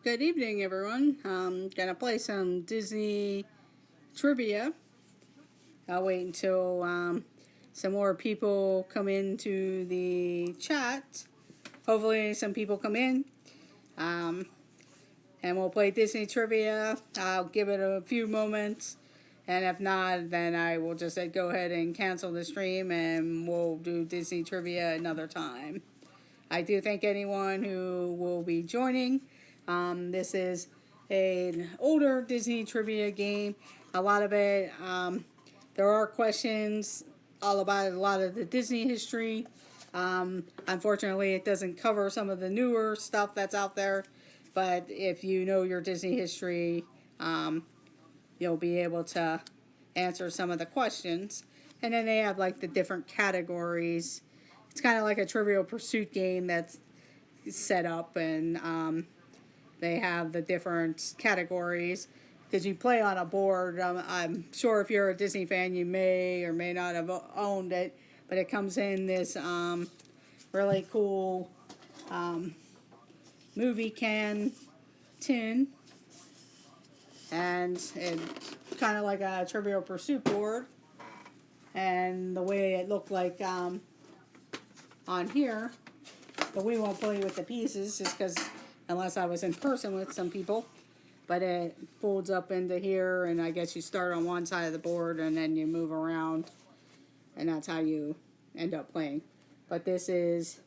Good evening, everyone. Gonna play some Disney trivia. I'll wait until some more people come into the chat. Hopefully, some people come in, um, and we'll play Disney trivia. I'll give it a few moments, and if not, then I will just go ahead and cancel the stream, and we'll do Disney trivia another time. I do thank anyone who will be joining. This is an older Disney trivia game. A lot of it, there are questions all about a lot of the Disney history. Unfortunately, it doesn't cover some of the newer stuff that's out there. But if you know your Disney history, you'll be able to answer some of the questions. And then they have like the different categories. It's kind of like a Trivial Pursuit game that's set up, and they have the different categories because you play on a board. I'm sure if you're a Disney fan, you may or may not have owned it, but it comes in this really cool movie can tin, and it's kind of like a Trivial Pursuit board. And the way it looked like on here, but we won't play with the pieces just because unless I was in person with some people. But it folds up into here, and I guess you start on one side of the board and then you move around, and that's how you end up playing. But this is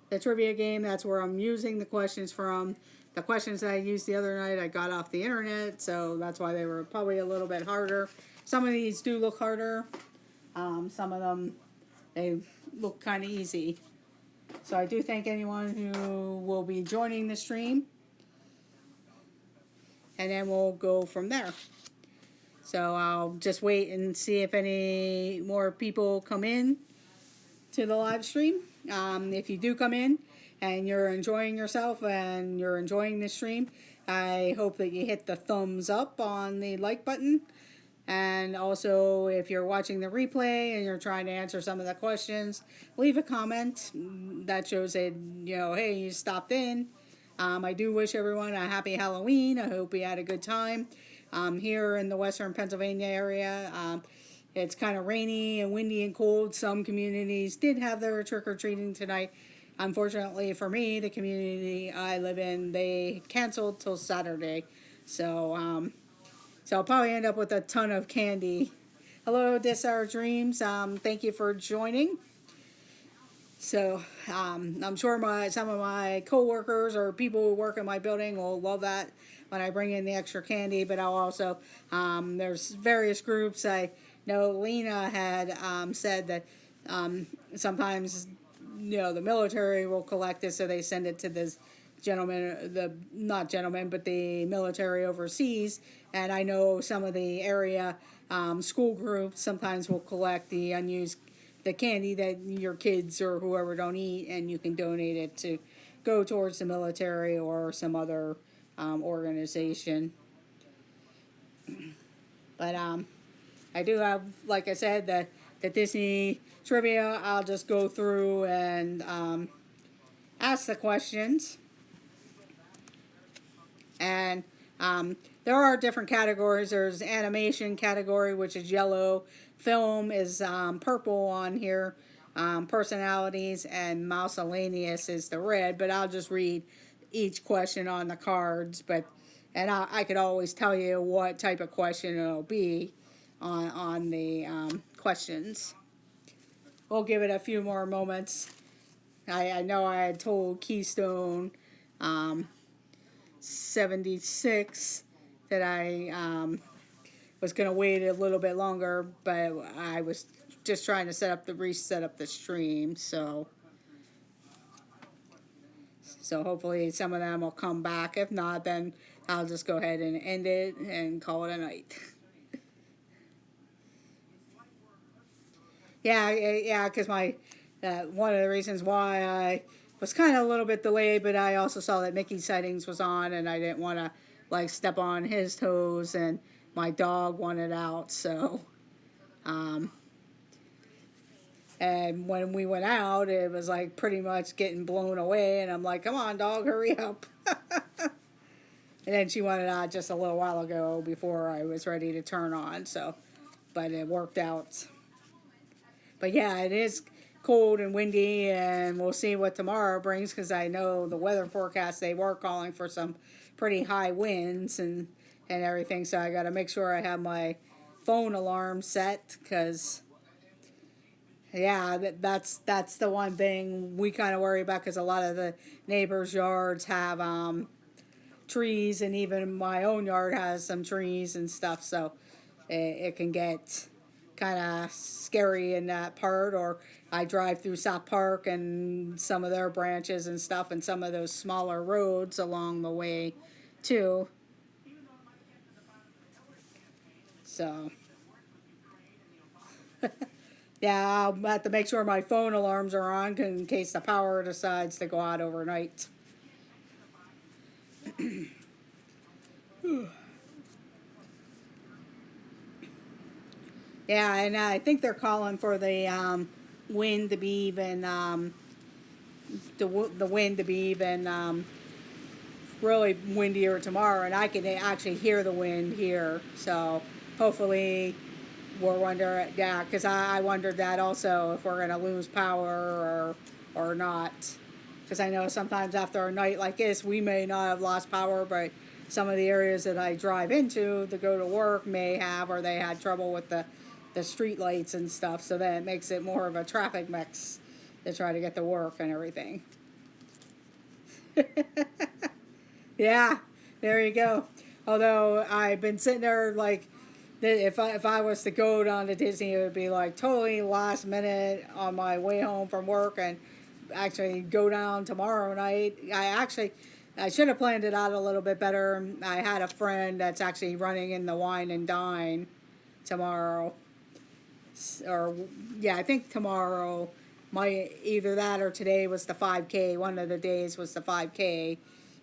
the trivia game. That's where I'm using the questions from. The questions that I used the other night I got off the internet, so that's why they were probably a little bit harder. Some of these do look harder. Some of them, they look kind of easy. So I do thank anyone who will be joining the stream. And then we'll go from there. So I'll just wait and see if any more people come in to the live stream. If you do come in and you're enjoying yourself and you're enjoying the stream, I hope that you hit the thumbs up on the like button. And also, if you're watching the replay and you're trying to answer some of the questions, leave a comment that shows that, hey, you stopped in. I do wish everyone a happy Halloween. I hope you had a good time. Here in the western Pennsylvania area, it's kind of rainy and windy and cold. Some communities did have their trick-or-treating tonight. Unfortunately for me, the community I live in, they canceled till Saturday. So I'll probably end up with a ton of candy. Hello, This Our Dreams. Thank you for joining. So I'm sure some of my coworkers or people who work in my building will love that when I bring in the extra candy. But I'll also there's various groups. I know Lena had said that sometimes the military will collect it, so they send it to this gentleman, not gentleman, but the military overseas. And I know some of the area school groups sometimes will collect the unused the candy that your kids or whoever don't eat, and you can donate it to go towards the military or some other organization. But I do have, like I said, the Disney trivia. I'll just go through and ask the questions. And there are different categories. There's animation category, which is yellow. Film is purple on here. Personalities and miscellaneous is the red. But I'll just read each question on the cards. And I could always tell you what type of question it'll be on the questions. We'll give it a few more moments. I know I had told Keystone 76 that I was going to wait a little bit longer, but I was just trying to reset up the stream, so hopefully some of them will come back. If not, then I'll just go ahead and end it and call it a night. Yeah, because my one of the reasons why I was kind of a little bit delayed, but I also saw that Mickey Sightings was on, and I didn't want to step on his toes, and my dog wanted out, so and when we went out, it was pretty much getting blown away, and I'm like, come on, dog, hurry up. And then she wanted out just a little while ago before I was ready to turn on. So, but it worked out. But yeah, it is cold and windy, and we'll see what tomorrow brings because I know the weather forecast they were calling for some pretty high winds and everything. So I got to make sure I have my phone alarm set because yeah, that's the one thing we kind of worry about because a lot of the neighbors' yards have trees, and even my own yard has some trees and stuff. So it can get kind of scary in that part. Or I drive through South Park and some of their branches and stuff, and some of those smaller roads along the way too. So yeah, I'll have to make sure my phone alarms are on in case the power decides to go out overnight. Yeah, and I think they're calling for the wind to be even the wind to be even really windier tomorrow, and I can actually hear the wind here. So hopefully we're wondering, yeah, because I wondered that also if we're gonna lose power or not. Because I know sometimes after a night like this, we may not have lost power, but some of the areas that I drive into to go to work may have, or they had trouble with the street lights and stuff. So then it makes it more of a traffic mix to try to get to work and everything. Yeah, there you go. Although I've been sitting there like, if I was to go down to Disney, it would be like totally last minute on my way home from work, and actually go down tomorrow night. I should have planned it out a little bit better. I had a friend that's actually running in the Wine and Dine tomorrow, or yeah, I think tomorrow. My either that or today was the 5K. One of the days was the 5K,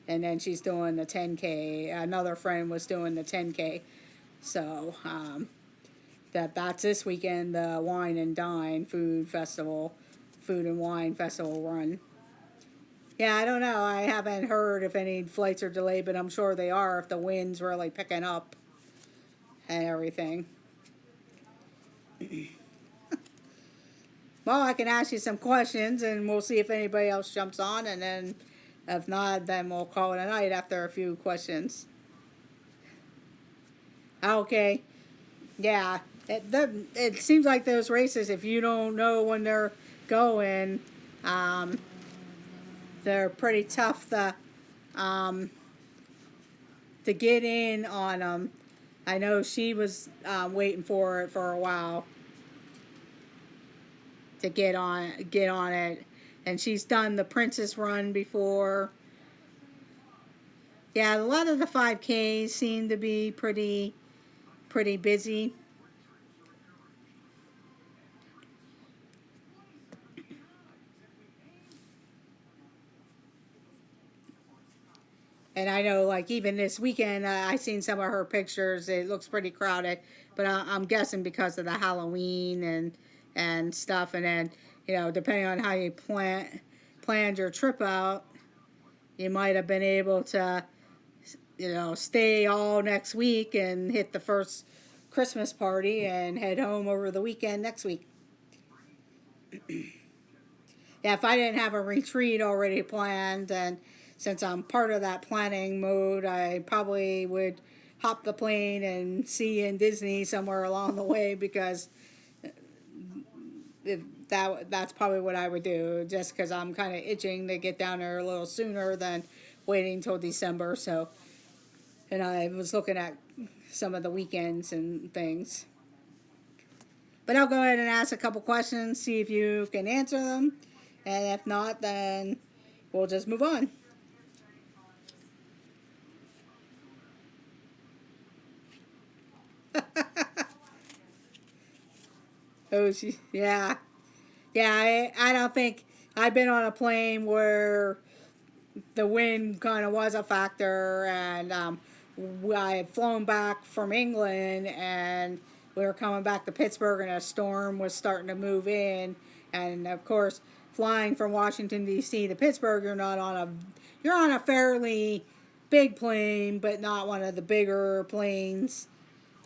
and then she's doing the 10K. Another friend was doing the 10K. So that's this weekend, the Wine and Dine Food and Wine Festival run. Yeah, I don't know. I haven't heard if any flights are delayed, but I'm sure they are if the wind's really picking up and everything. Well, I can ask you some questions, and we'll see if anybody else jumps on, and then if not, then we'll call it a night after a few questions. Okay. Yeah. It seems like those races, if you don't know when they're going, um, they're pretty tough um, to get in on them. I know she was waiting for it for a while to get on it, and she's done the Princess Run before. Yeah, a lot of the 5Ks seem to be pretty busy. And I know, like, even this weekend, I seen some of her pictures. It looks pretty crowded, but I'm guessing because of the Halloween and stuff. And then, depending on how you planned your trip out, you might have been able to, stay all next week and hit the first Christmas party and head home over the weekend next week. Yeah, if I didn't have a retreat already planned, and since I'm part of that planning mode, I probably would hop the plane and see in Disney somewhere along the way because that's probably what I would do, just because I'm kind of itching to get down there a little sooner than waiting till December. So, and I was looking at some of the weekends and things. But I'll go ahead and ask a couple questions, see if you can answer them. And if not, then we'll just move on. Oh, yeah. Yeah, I don't think I've been on a plane where the wind kind of was a factor, and I had flown back from England, and we were coming back to Pittsburgh, and a storm was starting to move in, and of course, flying from Washington D.C. to Pittsburgh, you're on a fairly big plane, but not one of the bigger planes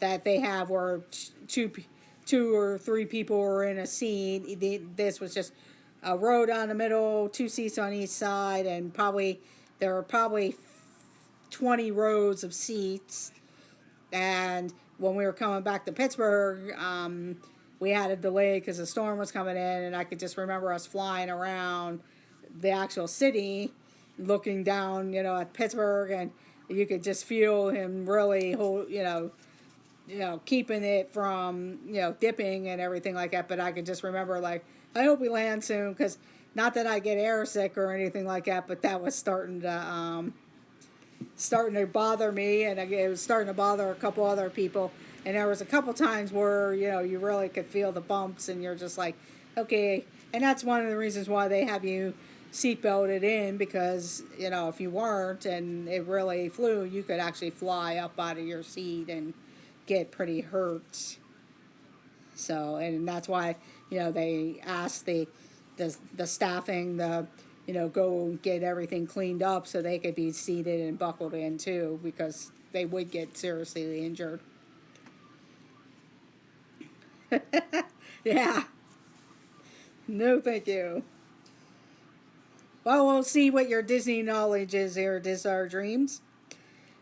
that they have where two or three people were in a seat. This was just a row down the middle, two seats on each side, and there were probably 20 rows of seats. And when we were coming back to Pittsburgh, we had a delay because the storm was coming in, and I could just remember us flying around the actual city, looking down, at Pittsburgh, and you could just feel him really keeping it from, dipping and everything like that. But I could just remember, like, I hope we land soon, because not that I get airsick or anything like that, but that was starting to bother me, and it was starting to bother a couple other people. And there was a couple times where, you really could feel the bumps, and you're just like, okay. And that's one of the reasons why they have you seatbelted in, because, if you weren't and it really flew, you could actually fly up out of your seat and get pretty hurt. So, and that's why, they asked the staffing, go and get everything cleaned up so they could be seated and buckled in too, because they would get seriously injured. Yeah. No, thank you. Well, we'll see what your Disney knowledge is here, Dis Our Dreams.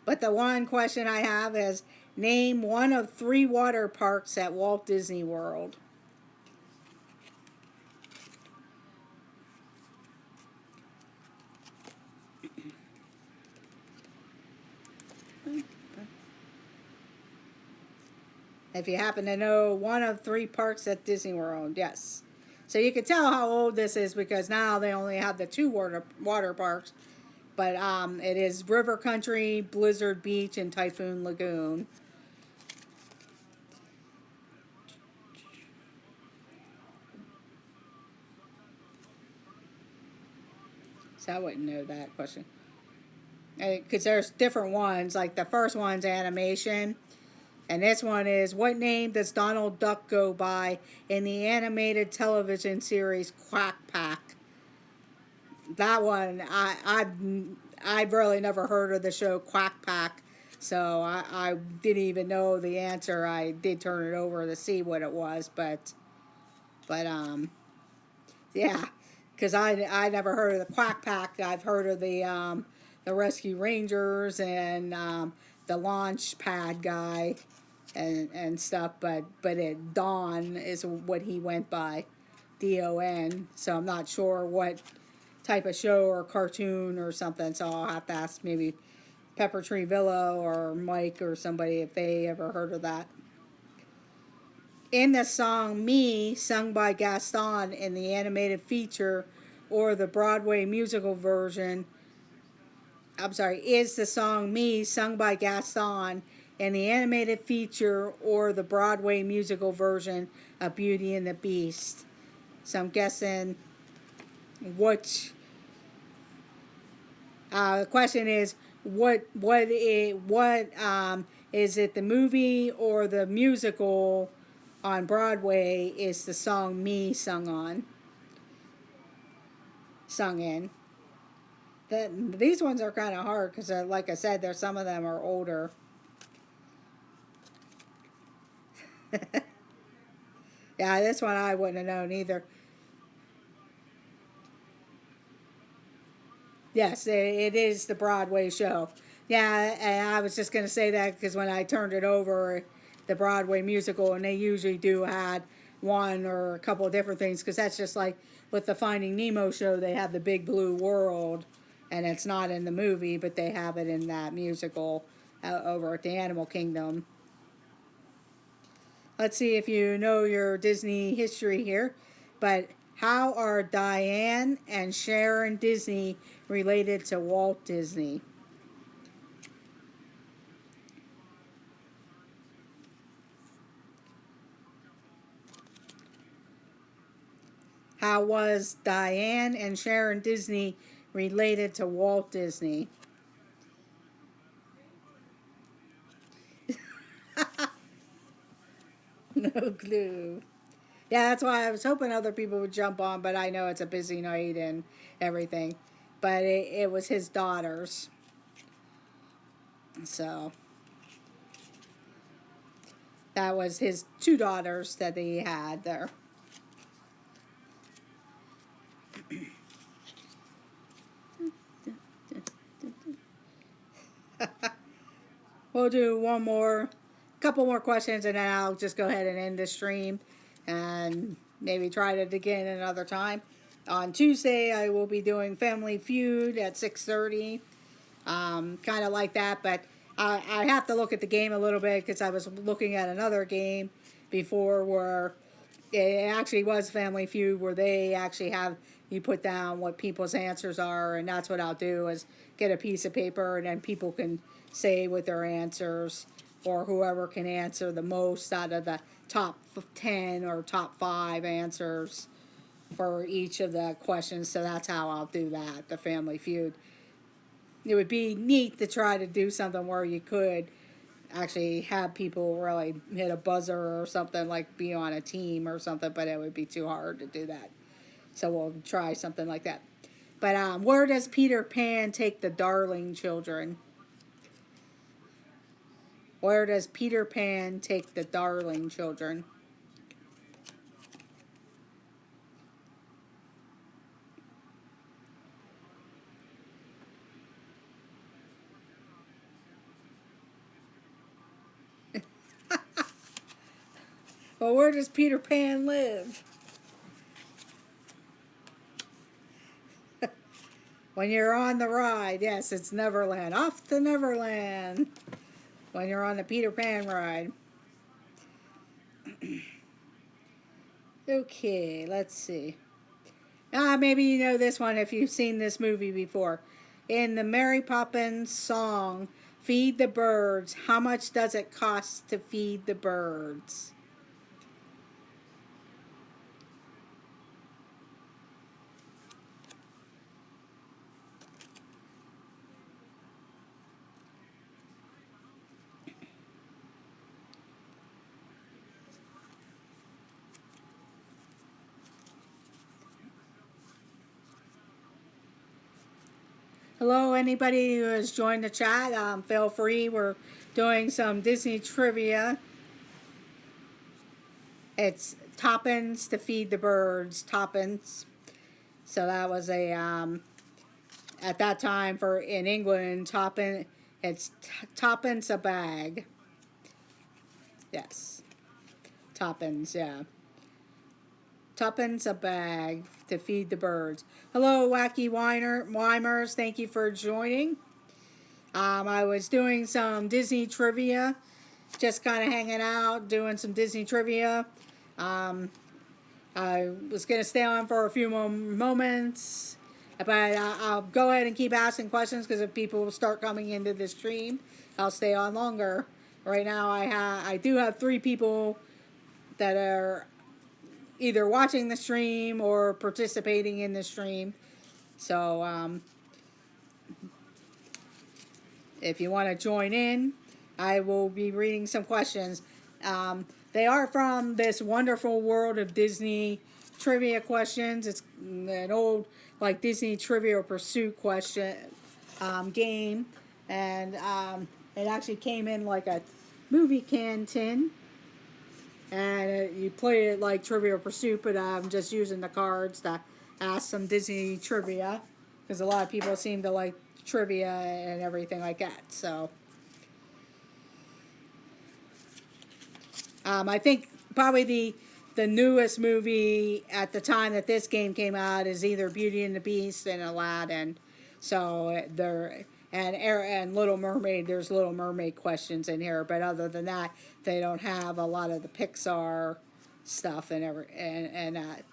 But the one question I have is, name one of 3 water parks at Walt Disney World. If you happen to know one of 3 parks at Disney World, yes. So you can tell how old this is, because now they only have the 2 water parks. But it is River Country, Blizzard Beach, and Typhoon Lagoon. So I wouldn't know that question. Because there's different ones. Like the first one's animation. And this one is, what name does Donald Duck go by in the animated television series Quack Pack? That one, I've really never heard of the show Quack Pack, so I didn't even know the answer. I did turn it over to see what it was, but yeah, because I never heard of the Quack Pack. I've heard of the Rescue Rangers and the launch pad guy and stuff, but Don is what he went by, DON. So I'm not sure what type of show or cartoon or something. So I'll have to ask maybe Pepper Tree Villa or Mike or somebody if they ever heard of that. In the song Me, sung by Gaston in the animated feature or the Broadway musical version, is the song Me, sung by Gaston in the animated feature or the Broadway musical version of Beauty and the Beast. So I'm guessing which. The question is, what is it, the movie or the musical on Broadway is the song Me sung in. These ones are kind of hard because, like I said, some of them are older. Yeah, this one I wouldn't have known either. Yes, it is the Broadway show. Yeah, and I was just going to say that because when I turned it over, the Broadway musical, and they usually do add one or a couple of different things, because that's just like with the Finding Nemo show, they have the Big Blue World, and it's not in the movie, but they have it in that musical over at the Animal Kingdom. Let's see if you know your Disney history here. But how are Diane and Sharon Disney related to Walt Disney? How was Diane and Sharon Disney related to Walt Disney? No clue. Yeah, that's why I was hoping other people would jump on, but I know it's a busy night and everything. But it was his daughters. So that was his two daughters that he had there. We'll do one more, couple more questions, and then I'll just go ahead and end the stream and maybe try it again another time. On Tuesday, I will be doing Family Feud at 6:30. Kind of like that, but I have to look at the game a little bit because I was looking at another game before where it actually was Family Feud, where they actually have you put down what people's answers are, and that's what I'll do is get a piece of paper and then people can say what their answers, or whoever can answer the most out of the top 10 or top 5 answers for each of the questions. So that's how I'll do that, the Family Feud. It would be neat to try to do something where you could actually have people really hit a buzzer or something, like be on a team or something, but it would be too hard to do that. So we'll try something like that. But where does Peter Pan take the darling children? Where does Peter Pan take the darling children? Well, where does Peter Pan live? When you're on the ride, yes, it's Neverland. Off to Neverland. When you're on the Peter Pan ride. Okay, let's see. Maybe you know this one if you've seen this movie before. In the Mary Poppins song, Feed the Birds, how much does it cost to feed the birds? Hello, anybody who has joined the chat, feel free. We're doing some Disney trivia. It's Toppins to feed the birds, Toppins. So that was a, at that time for in England, Toppin, it's Toppins a bag. Yes, Toppins, yeah. Tuppence a bag to feed the birds. Hello, Wacky Wimers. Thank you for joining. I was doing some Disney trivia, just kind of hanging out, doing some Disney trivia. I was going to stay on for a few more moments, but I'll go ahead and keep asking questions because if people start coming into the stream, I'll stay on longer. Right now, I do have 3 people that are either watching the stream or participating in the stream. So if you want to join in, I will be reading some questions. They are from this wonderful world of Disney trivia questions. It's an old like Disney Trivia Pursuit question game, and it actually came in like a movie can tin. And you play it like Trivial Pursuit, but I'm just using the cards to ask some Disney trivia because a lot of people seem to like trivia and everything like that. So I think probably the newest movie at the time that this game came out is either Beauty and the Beast and Aladdin. So there and Little Mermaid. There's Little Mermaid questions in here, but other than that, they don't have a lot of the Pixar stuff and that.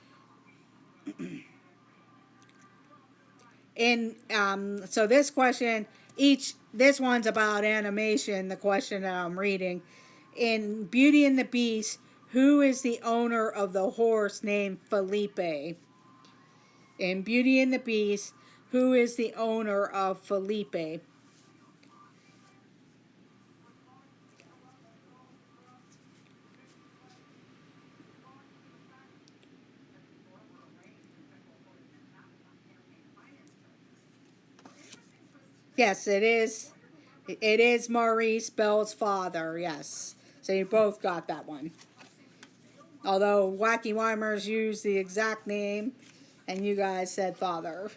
So this question, this one's about animation. The question that I'm reading in Beauty and the Beast, who is the owner of the horse named Felipe? In Beauty and the Beast, who is the owner of Felipe? Yes, it is. It is Maurice Bell's father, yes. So you both got that one. Although Wacky Weimers used the exact name, and you guys said father.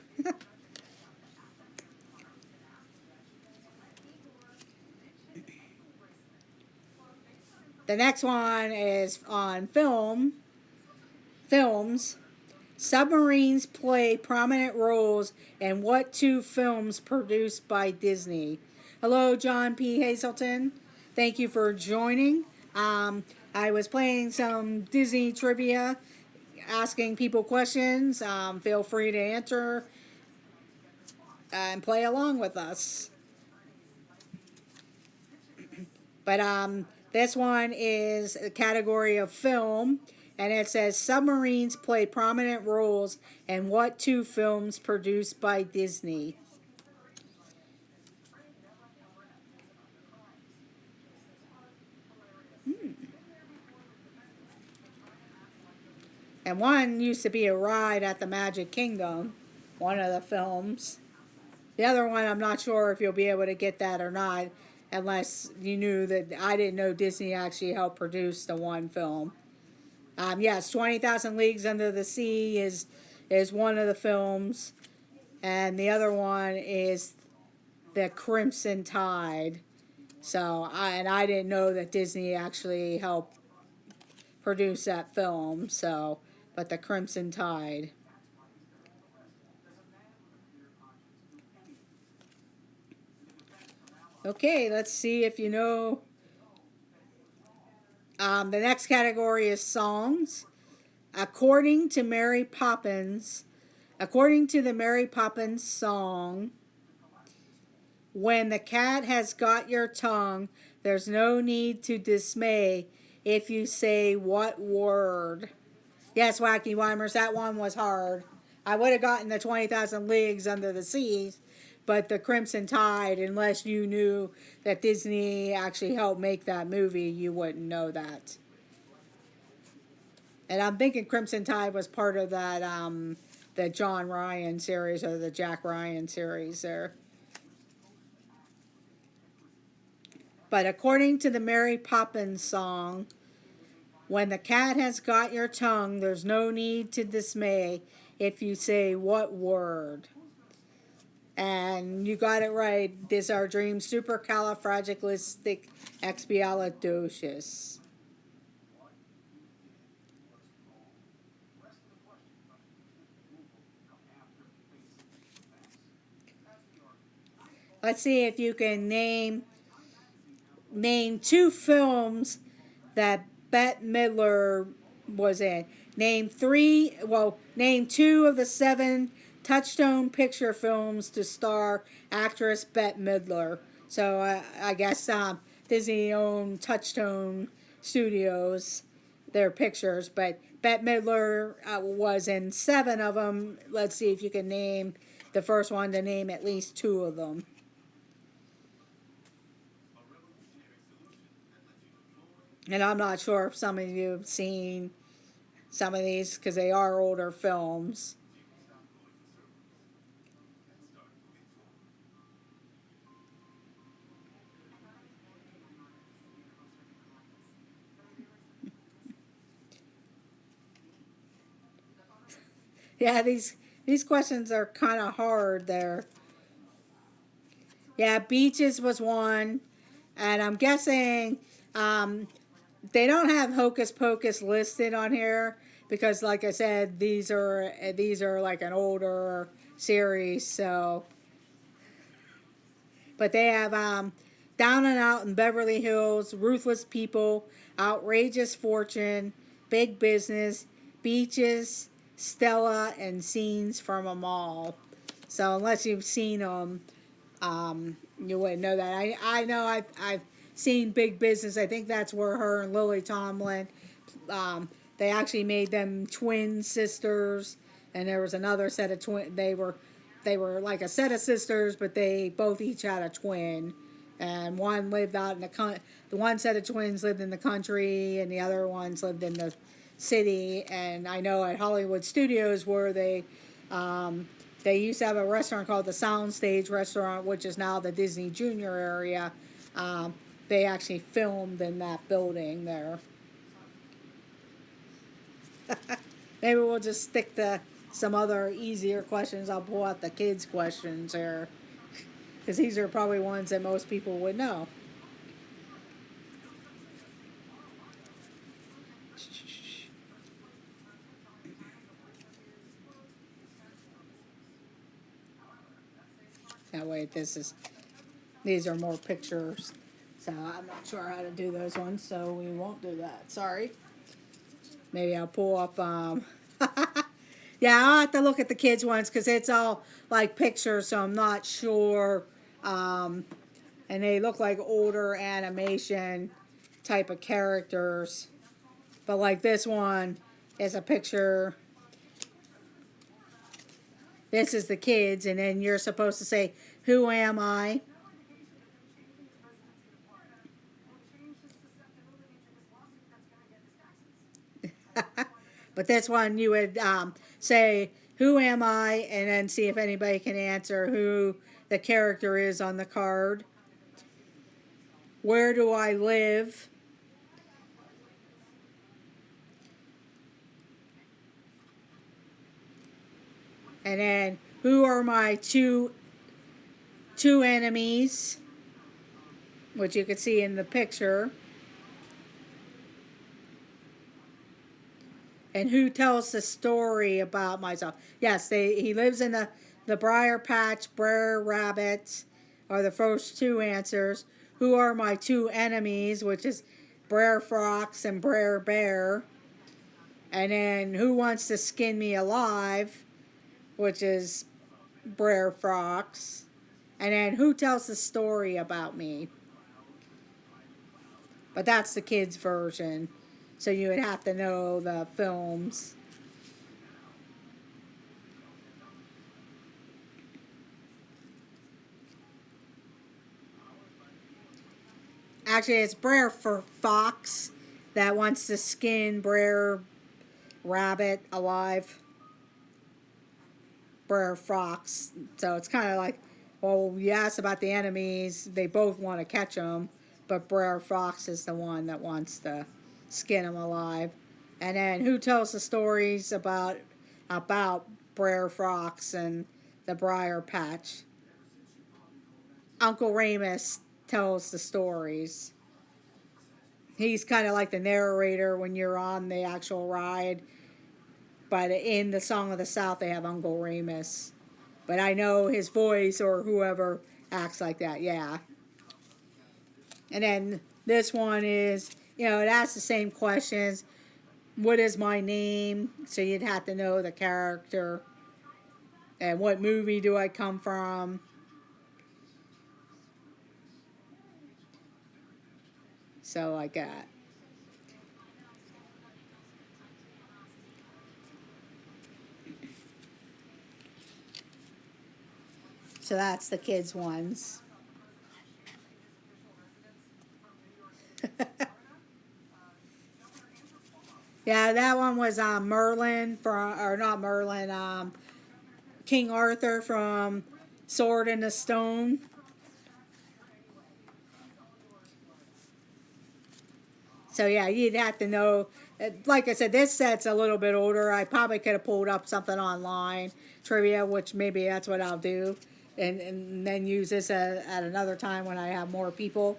The next one is on films. Submarines play prominent roles in what two films produced by Disney? Hello, John P. Hazelton. Thank you for joining. I was playing some Disney trivia, asking people questions. Feel free to answer and play along with us. But this one is a category of film, and it says submarines play prominent roles in what two films produced by Disney? And one used to be a ride at the Magic Kingdom, one of the films. The other one, I'm not sure if you'll be able to get that or not, unless you knew that I didn't know Disney actually helped produce the one film. Yes, 20,000 Leagues Under the Sea is one of the films, and the other one is The Crimson Tide. So, I didn't know that Disney actually helped produce that film. So, but The Crimson Tide. Okay, let's see if you know. The next category is songs. According to Mary Poppins, according to the Mary Poppins song, when the cat has got your tongue, there's no need to dismay if you say what word. Yes, Wacky Weimers, that one was hard. I would have gotten the 20,000 Leagues Under the Sea, but the Crimson Tide, unless you knew that Disney actually helped make that movie, you wouldn't know that. And I'm thinking Crimson Tide was part of that, the John Ryan series or the Jack Ryan series there. But according to the Mary Poppins song, when the cat has got your tongue, there's no need to dismay if you say what word. And you got it right. This our dream supercalifragilisticexpialidocious. Let's see if you can name two films that Bette Midler was in. Name two of the seven Touchstone Picture films to star actress Bette Midler. So I guess Disney owned Touchstone Studios, their pictures, but Bette Midler was in seven of them. Let's see if you can name the first one to name at least two of them. And I'm not sure if some of you have seen some of these because they are older films. Yeah, these questions are kind of hard there. Yeah, Beaches was one, and I'm guessing they don't have Hocus Pocus listed on here because, like I said, these are like an older series. So, but they have Down and Out in Beverly Hills, Ruthless People, Outrageous Fortune, Big Business, Beaches, Stella, and Scenes from a Mall. So unless you've seen them, you wouldn't know that. I know I've seen Big Business. I think that's where her and Lily Tomlin, they actually made them twin sisters, and there was another set of twin. They were like a set of sisters, but they both each had a twin, and one lived out in the one set of twins lived in the country, and the other ones lived in the city. And I know at Hollywood Studios where they They used to have a restaurant called the Soundstage Restaurant, which is now the Disney Junior area. Um, they actually filmed in that building there. Maybe we'll just stick to some other easier questions. I'll pull out the kids' questions here, because these are probably ones that most people would know. That way, these are more pictures, so I'm not sure how to do those ones, so we won't do that. Sorry. Maybe I'll pull up. Yeah, I'll have to look at the kids ones because it's all like pictures, so I'm not sure. Um, and they look like older animation type of characters. But like this one is a picture. This is the kids, and then you're supposed to say, "Who am I?" But this one you would say, "Who am I?" and then see if anybody can answer who the character is on the card. Where do I live? And then who are my two enemies, which you can see in the picture. And who tells the story about myself? Yes, he lives in the Briar Patch. Brer Rabbit are the first two answers. Who are my two enemies, which is Brer Fox and Brer Bear. And then who wants to skin me alive, which is Brer Fox. And then who tells the story about me? But that's the kids' version. So you would have to know the films. Actually, it's Brer Fox that wants to skin Brer Rabbit alive. Brer Fox. So it's kind of like, well, you asked about the enemies. They both want to catch them, but Brer Fox is the one that wants to skin him alive. And then who tells the stories about Brer Fox and the Briar Patch? Uncle Remus tells the stories. He's kind of like the narrator when you're on the actual ride. But in the Song of the South, they have Uncle Remus. But I know his voice or whoever acts like that, yeah. And then this one is, it asks the same questions. What is my name? So you'd have to know the character. And what movie do I come from? So like that. So that's the kids' ones. Yeah, that one was Merlin from, or not Merlin, King Arthur from Sword in the Stone. So yeah, you'd have to know. Like I said, this set's a little bit older. I probably could have pulled up something online trivia, which maybe that's what I'll do, and then use this at another time when I have more people.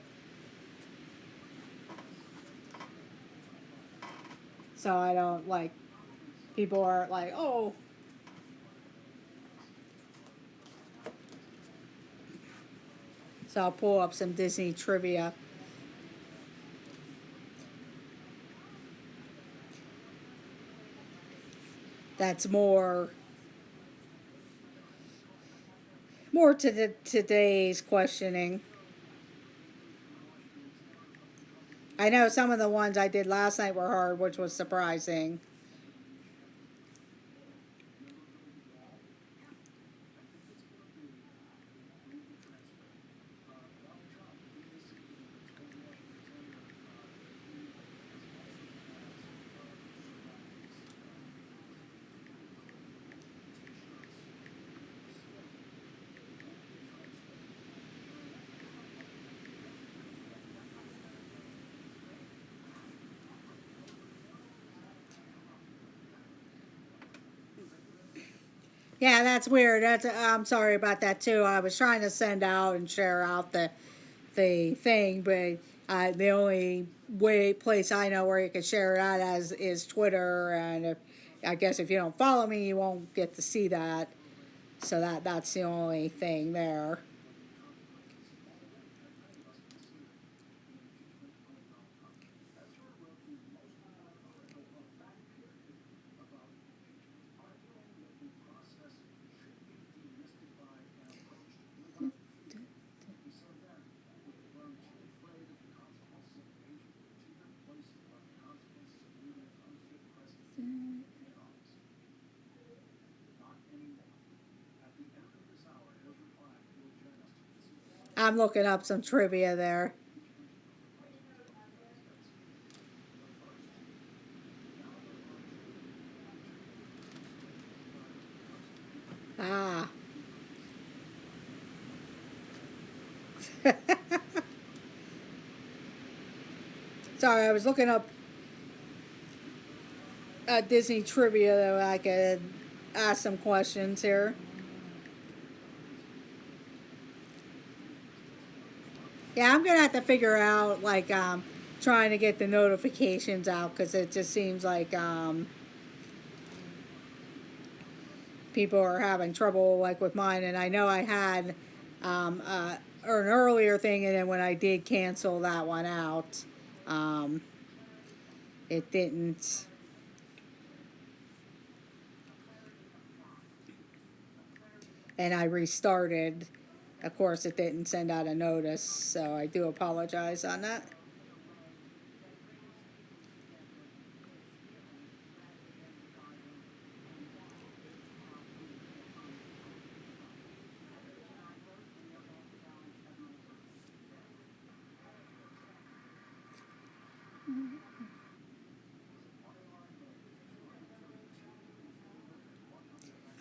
So I don't like people are like, oh. So I'll pull up some Disney trivia. That's more to today's questioning. I know some of the ones I did last night were hard, which was surprising. Yeah, that's weird. I'm sorry about that too. I was trying to send out and share out the thing, but the only place I know where you can share it out as is Twitter, and I guess if you don't follow me, you won't get to see that. So that's the only thing there. I'm looking up some trivia there. Ah, sorry, I was looking up Disney trivia that I could ask some questions here. Yeah, I'm gonna have to figure out like trying to get the notifications out because it just seems like people are having trouble like with mine, and I know I had an earlier thing, and then when I did cancel that one out, um, it didn't. And I restarted. Of course, it didn't send out a notice, so I do apologize on that.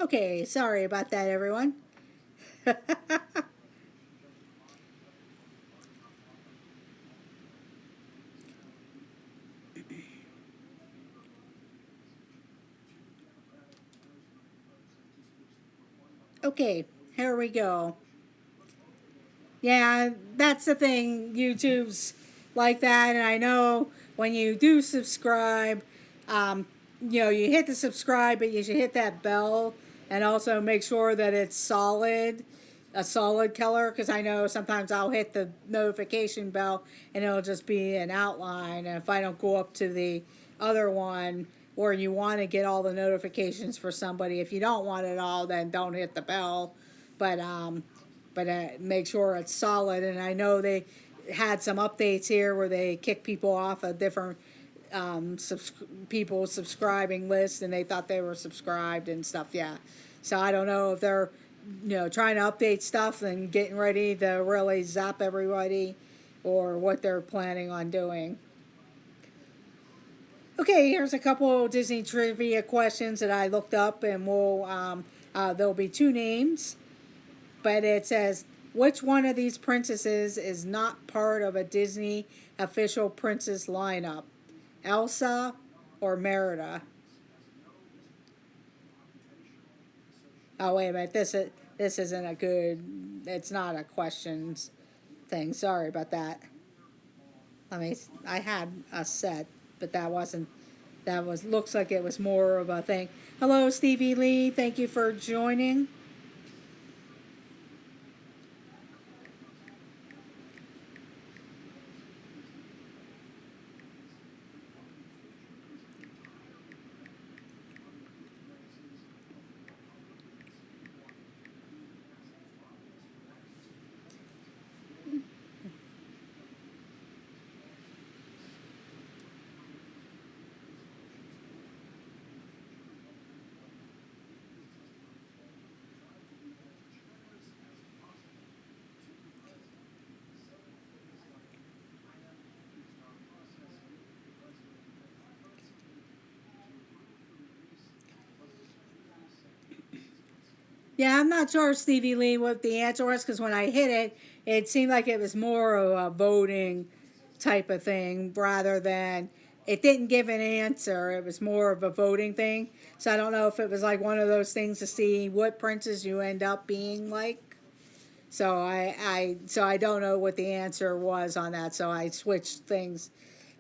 Okay, sorry about that, everyone. Okay, here we go. Yeah, that's the thing. YouTube's like that, and I know when you do subscribe, um, you hit the subscribe, but you should hit that bell and also make sure that it's solid, a solid color, because I know sometimes I'll hit the notification bell and it'll just be an outline, and if I don't go up to the other one, or you want to get all the notifications for somebody, if you don't want it all, then don't hit the bell. But make sure it's solid. And I know they had some updates here where they kicked people off of different people subscribing lists, and they thought they were subscribed and stuff. Yeah, so I don't know if they're trying to update stuff and getting ready to really zap everybody, or what they're planning on doing. Okay, here's a couple Disney trivia questions that I looked up, and there'll be two names, but it says, which one of these princesses is not part of a Disney official princess lineup? Elsa or Merida? Oh wait a minute, this isn't a good. It's not a questions thing. Sorry about that. I had a set, but that wasn't. That was looks like it was more of a thing. Hello, Stevie Lee. Thank you for joining. Yeah, I'm not sure, Stevie Lee, what the answer was, because when I hit it, it seemed like it was more of a voting type of thing rather than it didn't give an answer. It was more of a voting thing. So I don't know if it was like one of those things to see what princess you end up being like. So I don't know what the answer was on that. So I switched things.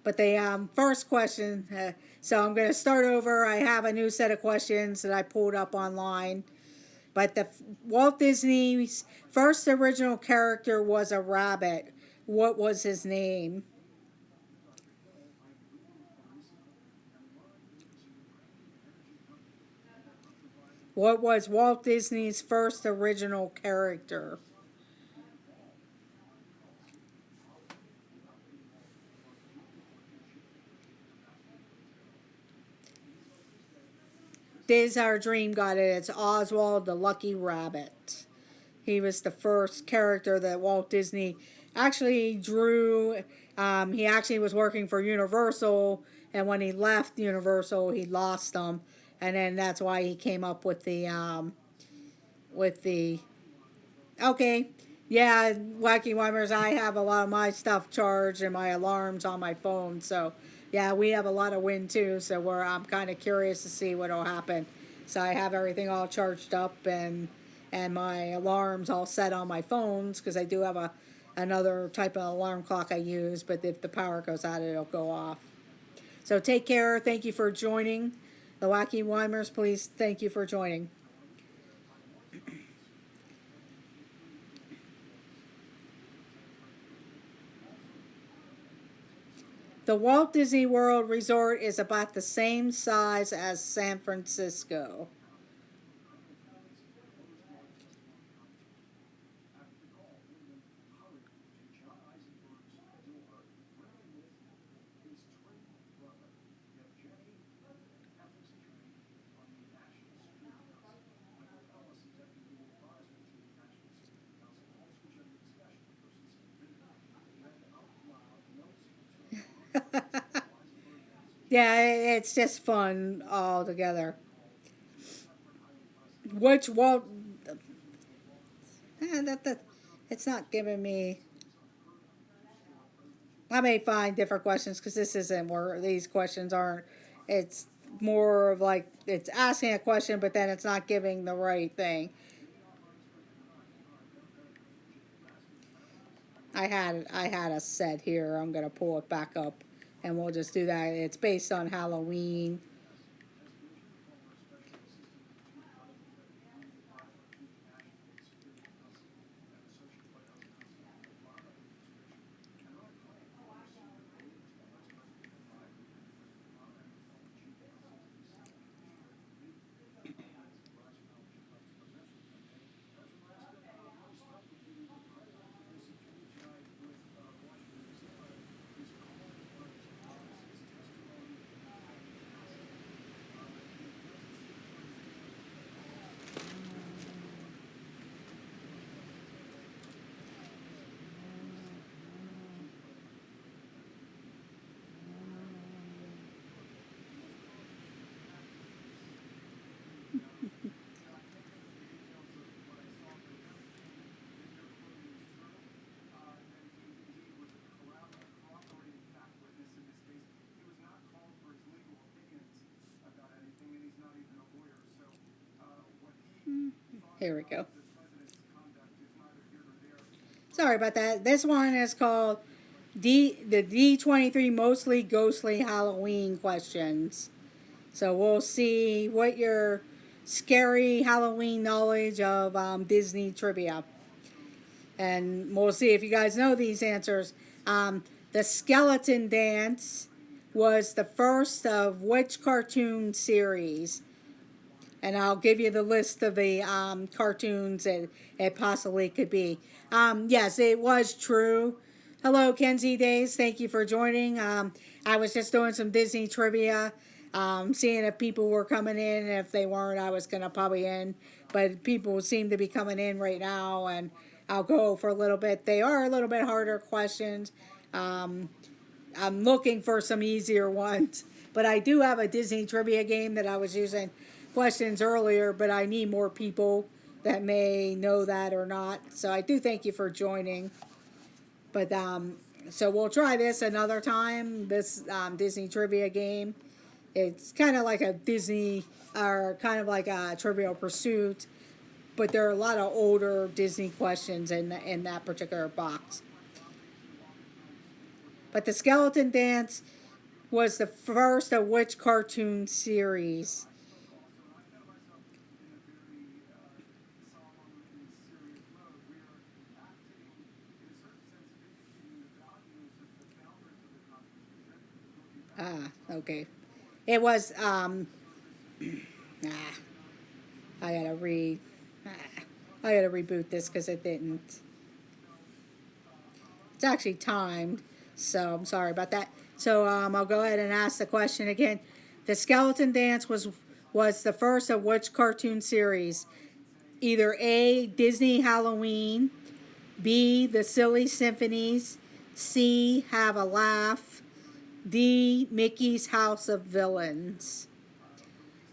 But the first question, so I'm going to start over. I have a new set of questions that I pulled up online. But the Walt Disney's first original character was a rabbit. What was his name? What was Walt Disney's first original character? Days Our Dream got it. It's Oswald the Lucky Rabbit. He was the first character that Walt Disney actually drew. He actually was working for Universal, and when he left Universal, he lost them, and then that's why he came up with the okay. Yeah, Wacky Weimers, I have a lot of my stuff charged and my alarms on my phone. So, yeah, we have a lot of wind too. So, I'm kind of curious to see what will happen. So, I have everything all charged up and my alarms all set on my phones because I do have another type of alarm clock I use. But if the power goes out, it'll go off. So, take care. Thank you for joining. The Wacky Weimers, please thank you for joining. The Walt Disney World Resort is about the same size as San Francisco. Yeah, it's just fun all together. Which Walt? It's not giving me. I may find different questions because this isn't where these questions aren't. It's more of like it's asking a question, but then it's not giving the right thing. I had a set here. I'm gonna pull it back up, and we'll just do that. It's based on Halloween. Here we go. Sorry about that. This one is called the D23 Mostly Ghostly Halloween Questions. So we'll see what your scary Halloween knowledge of Disney trivia. And we'll see if you guys know these answers. The Skeleton Dance was the first of which cartoon series? And I'll give you the list of the cartoons it possibly could be. Yes, it was true. Hello, Kenzie Days. Thank you for joining. I was just doing some Disney trivia, seeing if people were coming in. And if they weren't, I was going to probably end. But people seem to be coming in right now, and I'll go for a little bit. They are a little bit harder questions. Um, I'm looking for some easier ones. But I do have a Disney trivia game that I was using questions earlier, but I need more people that may know that or not. So I do thank you for joining. But So we'll try this another time. This Disney trivia game. It's kind of like a Disney, or kind of like a Trivial Pursuit, but there are a lot of older Disney questions in that particular box. But the Skeleton Dance was the first of which cartoon series? Okay. It was, ah, I gotta re, ah, I gotta reboot this because it didn't. It's actually timed, so I'm sorry about that. So I'll go ahead and ask the question again. The Skeleton Dance was the first of which cartoon series? Either A, Disney Halloween, B, The Silly Symphonies, C, Have a Laugh, D, Mickey's House of Villains.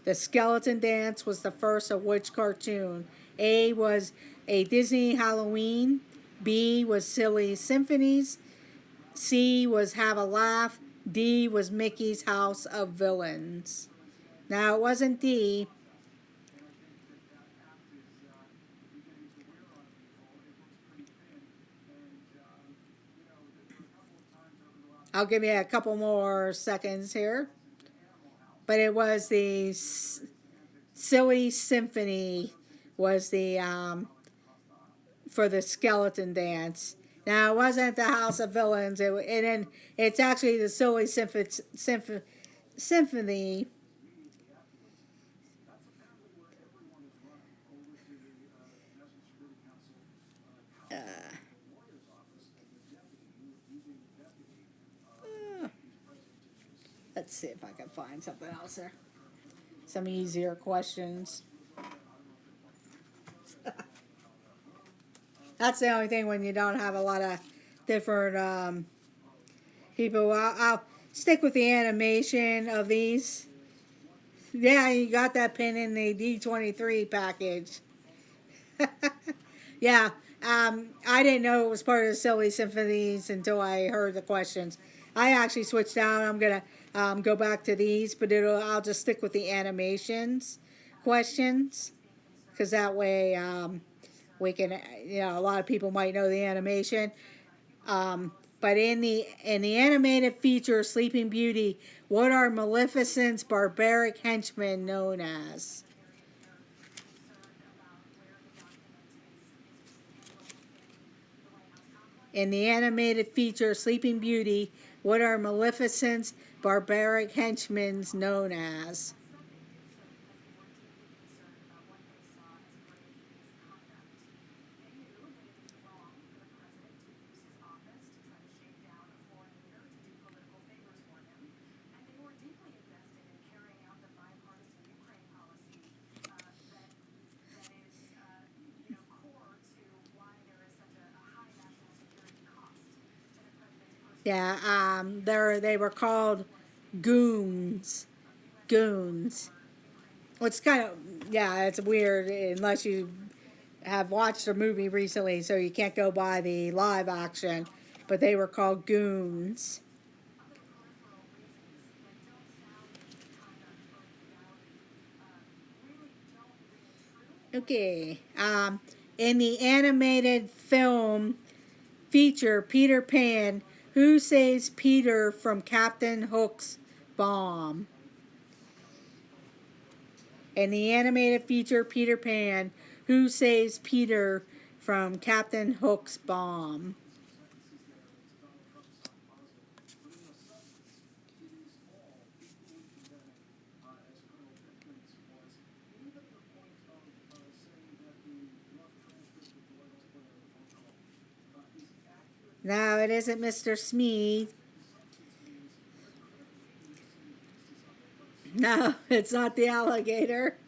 The Skeleton Dance was the first of which cartoon? A was a Disney Halloween, B was Silly Symphonies, C was Have a Laugh, D was Mickey's House of Villains. Now it wasn't D. I'll give you a couple more seconds here. But it was the Silly Symphony was the for the Skeleton Dance. Now it wasn't the House of Villains. It's actually the Silly Symphony. Let's see if I can find something else there. Some easier questions. That's the only thing when you don't have a lot of different people. I'll stick with the animation of these. Yeah, you got that pin in the D23 package. Yeah, I didn't know it was part of the Silly Symphonies until I heard the questions. I actually switched out. I'm gonna go back to these, but I'll just stick with the animations questions, because that way we can, a lot of people might know the animation. But in the animated feature Sleeping Beauty, what are Maleficent's barbaric henchmen known as? In the animated feature Sleeping Beauty, what are Maleficent's barbaric henchmen known as? Yeah, they were called goons. Goons. It's kind of, yeah, it's weird unless you have watched a movie recently, so you can't go by the live action. But they were called goons. Okay. In the animated film feature Peter Pan, who saves Peter from Captain Hook's bomb? In the animated feature Peter Pan, who saves Peter from Captain Hook's bomb? No, it isn't Mr. Smeed. No, it's not the alligator.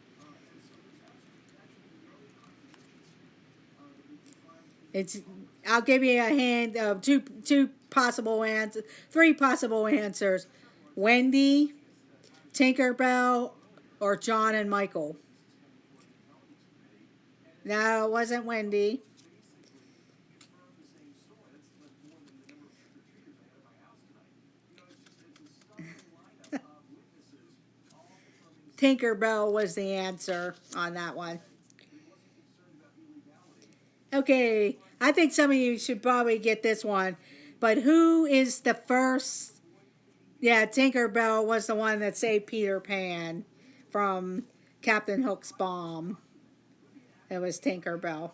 It's. I'll give you a hint of two possible answers, three possible answers: Wendy, Tinkerbell, or John and Michael. No, it wasn't Wendy. Tinkerbell was the answer on that one. Okay, I think some of you should probably get this one. But who is the first? Yeah, Tinkerbell was the one that saved Peter Pan from Captain Hook's bomb. It was Tinkerbell.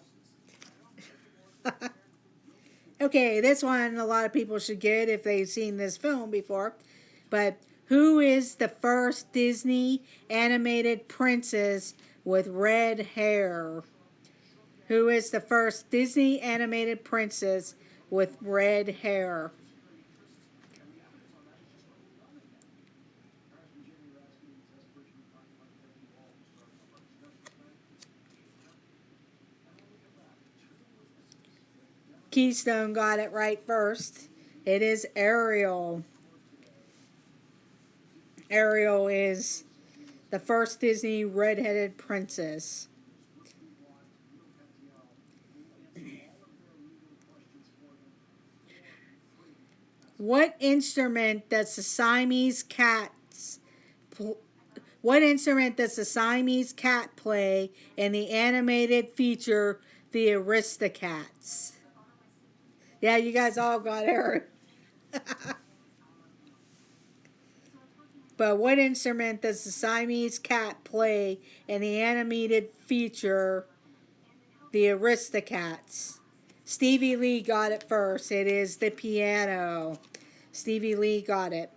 Okay, this one a lot of people should get if they've seen this film before. But who is the first Disney animated princess with red hair? Who is the first Disney animated princess with red hair? Keystone got it right first. It is Ariel. Ariel is the first Disney redheaded princess. What instrument does the Siamese cats What instrument does the Siamese cat play in the animated feature The Aristocats? Yeah, you guys all got Ariel. But what instrument does the Siamese cat play in the animated feature The Aristocats? Stevie Lee got it first. It is the piano. Stevie Lee got it.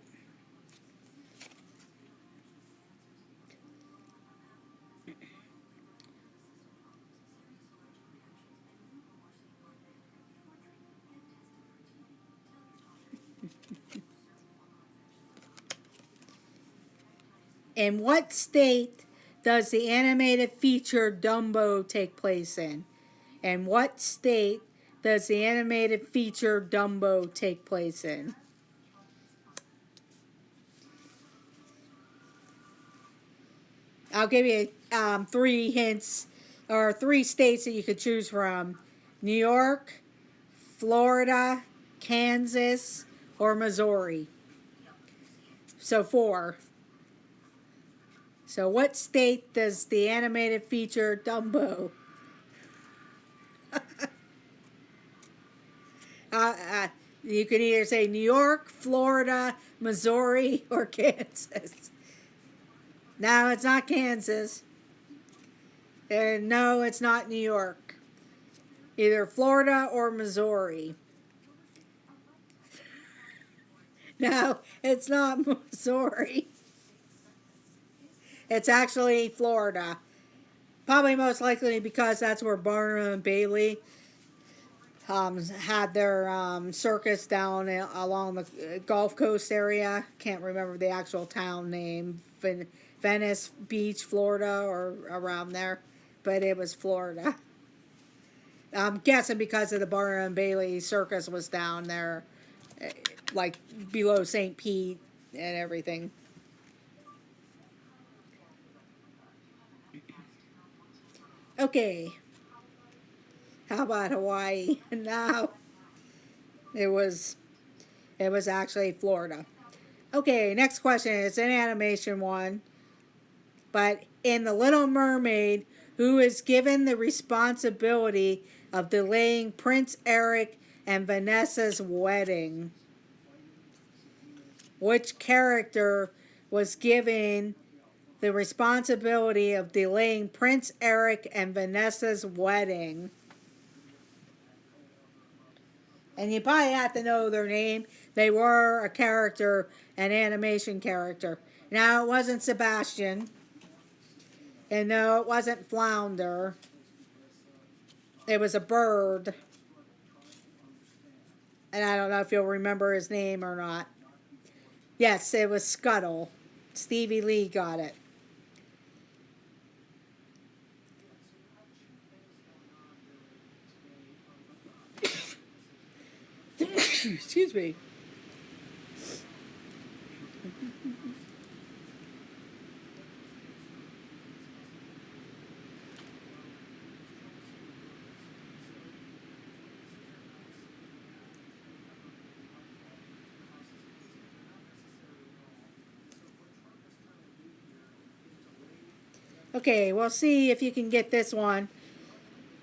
In what state does the animated feature Dumbo take place in? In what state does the animated feature Dumbo take place in? I'll give you three hints or three states that you could choose from: New York, Florida, Kansas, or Missouri. So four. So what state does the animated feature Dumbo? uh, uh, you could either say New York, Florida, Missouri, or Kansas. No, it's not Kansas. No, it's not New York. Either Florida or Missouri. No, it's not Missouri. It's actually Florida. Probably most likely because that's where Barnum and Bailey had their circus down along the Gulf Coast area. Can't remember the actual town name. Venice Beach, Florida, or around there. But it was Florida. I'm guessing because of the Barnum and Bailey circus was down there, like below St. Pete and everything. Okay. How about Hawaii? No, it was it was actually Florida. Okay, next question. It's an animation one. But in The Little Mermaid, who is given the responsibility of delaying Prince Eric and Vanessa's wedding? Which character was given the responsibility of delaying Prince Eric and Vanessa's wedding? And you probably have to know their name. They were a character, an animation character. Now, it wasn't Sebastian. And no, it wasn't Flounder. It was a bird. And I don't know if you'll remember his name or not. Yes, it was Scuttle. Stevie Lee got it. Excuse me. Okay, we'll see if you can get this one.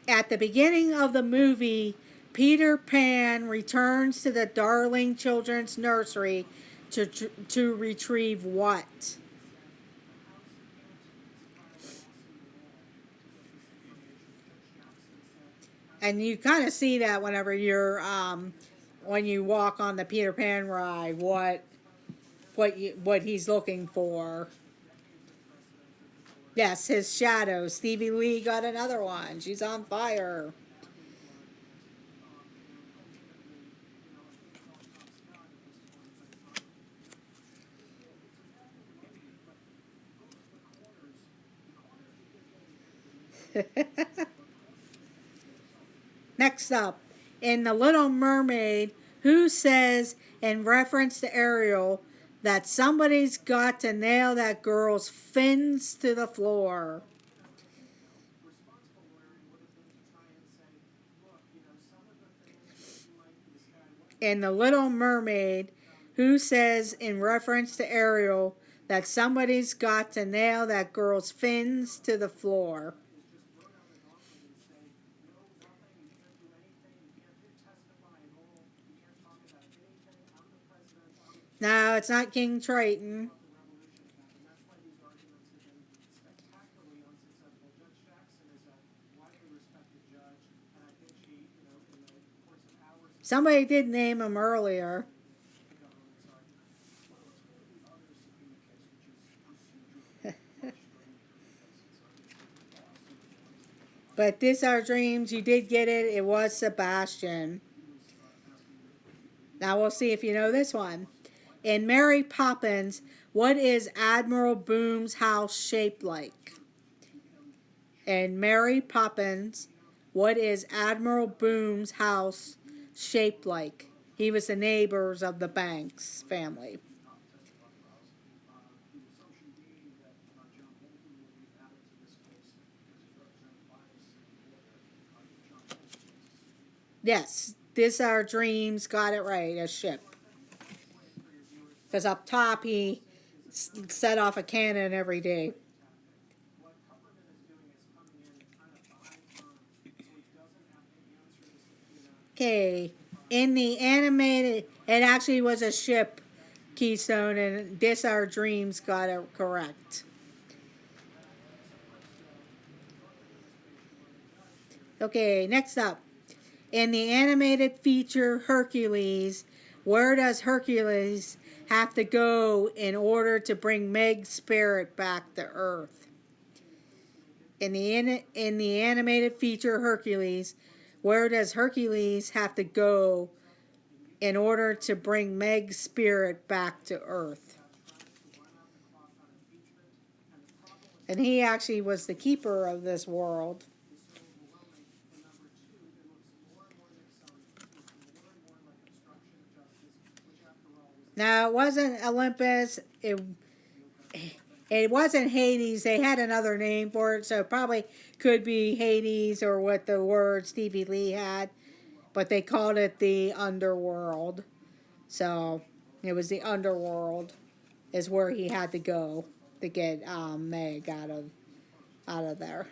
At the beginning of the movie, Peter Pan returns to the Darling Children's Nursery to retrieve what? And you kind of see that whenever you're when you walk on the Peter Pan ride, what he's looking for. Yes, his shadow. Stevie Lee got another one. She's on fire. Next up, in The Little Mermaid, who says in reference to Ariel that somebody's got to nail that girl's fins to the floor? In The Little Mermaid, who says in reference to Ariel that somebody's got to nail that girl's fins to the floor? No, it's not King Triton. Somebody did name him earlier. But This Our Dreams, you did get it. It was Sebastian. Now we'll see if you know this one. In Mary Poppins, what is Admiral Boom's house shaped like? In Mary Poppins, what is Admiral Boom's house shaped like? He was the neighbors of the Banks family. Yes, This Our Dreams got it right, a ship. Because up top he set off a cannon every day. Okay, in the animated, it actually was a ship, Keystone, and This Our Dreams got it correct. Okay, next up. In the animated feature Hercules, where does Hercules have to go in order to bring Meg's spirit back to Earth? In the animated feature Hercules, where does Hercules have to go in order to bring Meg's spirit back to Earth? And he actually was the keeper of this world. Now, it wasn't Olympus. It wasn't Hades. They had another name for it, so it probably could be Hades or what the word Stevie Lee had. But they called it the underworld. So it was the underworld is where he had to go to get Meg out of there.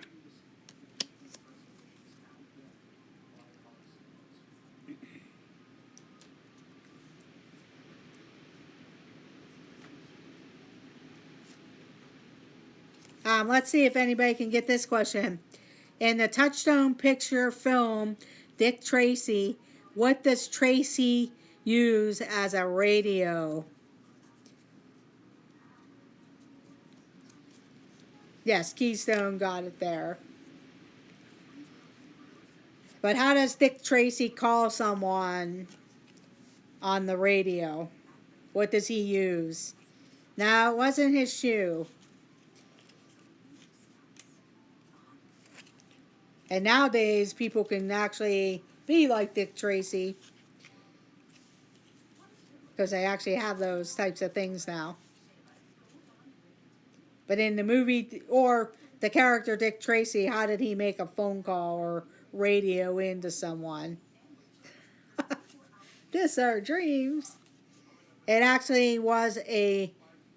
Let's see if anybody can get this question. In the Touchstone picture film Dick Tracy, what does Tracy use as a radio? Yes, Keystone got it there. But how does Dick Tracy call someone on the radio? What does he use? No, it wasn't his shoe. And nowadays, people can actually be like Dick Tracy because they actually have those types of things now. But in the movie, or the character Dick Tracy, how did he make a phone call or radio into someone? This are dreams. It actually was a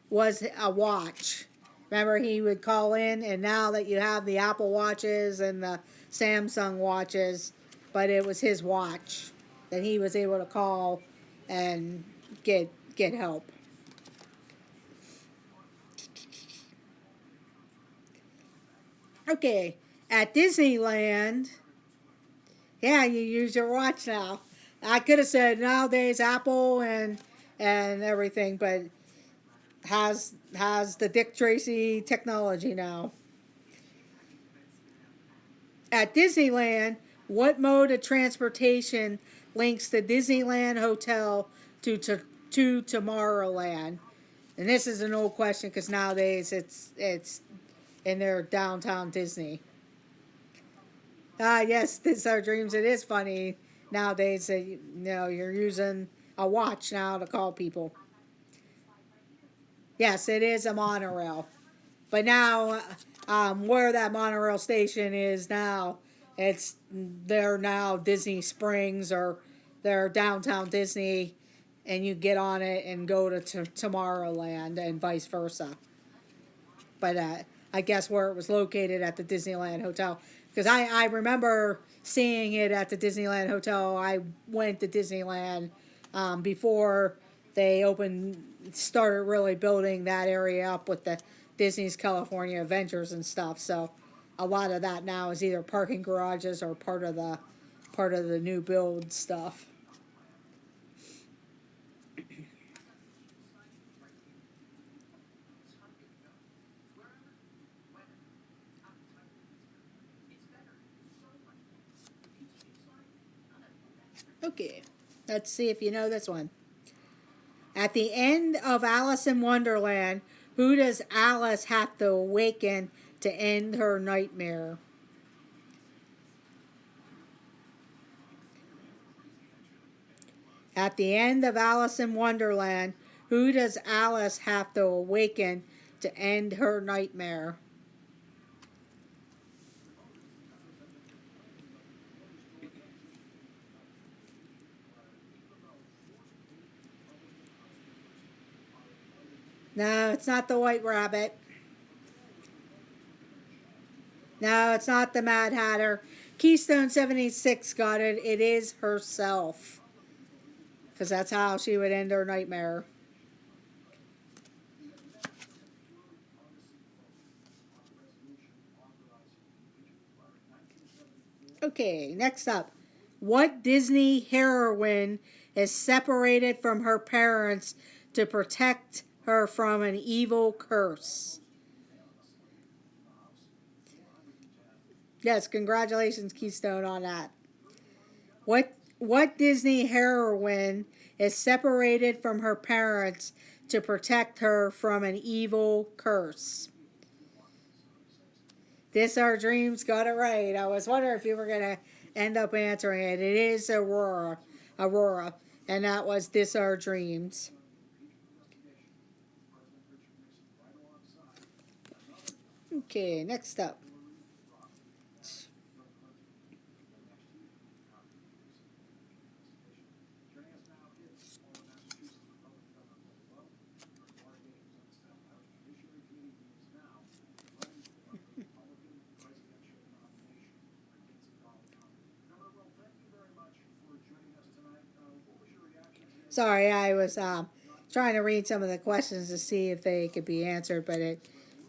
watch. Remember, he would call in, and now that you have the Apple Watches and the Samsung watches, but it was his watch that he was able to call and get help. Okay, at Disneyland, yeah, you use your watch now. I could have said nowadays Apple and everything, but has the Dick Tracy technology now. At Disneyland, what mode of transportation links the Disneyland Hotel to Tomorrowland? And this is an old question because nowadays it's in their downtown Disney. Yes, this is our dreams. It is funny nowadays that you're using a watch now to call people. Yes, it is a monorail. But now, where that monorail station is now, they're now Disney Springs or they're downtown Disney, and you get on it and go to Tomorrowland and vice versa. But I guess where it was located at the Disneyland Hotel, because I remember seeing it at the Disneyland Hotel. I went to Disneyland before they started really building that area up with the Disney's California Adventures and stuff. So a lot of that now is either parking garages or part of the new build stuff. Okay, let's see if you know this one. At the end of Alice in Wonderland, who does Alice have to awaken to end her nightmare? At the end of Alice in Wonderland, who does Alice have to awaken to end her nightmare? No, it's not the White Rabbit. No, it's not the Mad Hatter. Keystone 76 got it. It is herself. Because that's how she would end her nightmare. Okay, next up. What Disney heroine is separated from her parents to protect her from an evil curse? Yes, congratulations, Keystone, on that. What Disney heroine is separated from her parents to protect her from an evil curse? This Our Dreams got it right. I was wondering if you were gonna end up answering it. It is Aurora, and that was This Our Dreams. Okay, next up. Sorry, I was trying to read some of the questions to see if they could be answered, but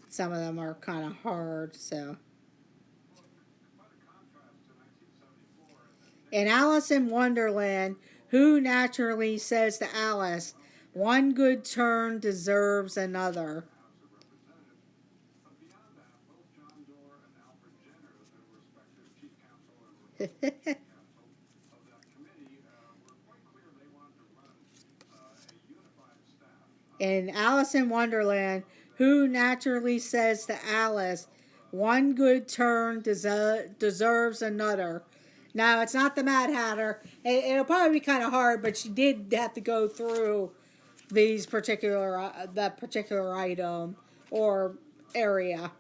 some of them are kind of hard. So, in Alice in Wonderland, who naturally says to Alice, "One good turn deserves another"? In Alice in Wonderland, who naturally says to Alice, "One good turn deserves another"? Now, it's not the Mad Hatter. It'll probably be kind of hard, but she did have to go through that particular item or area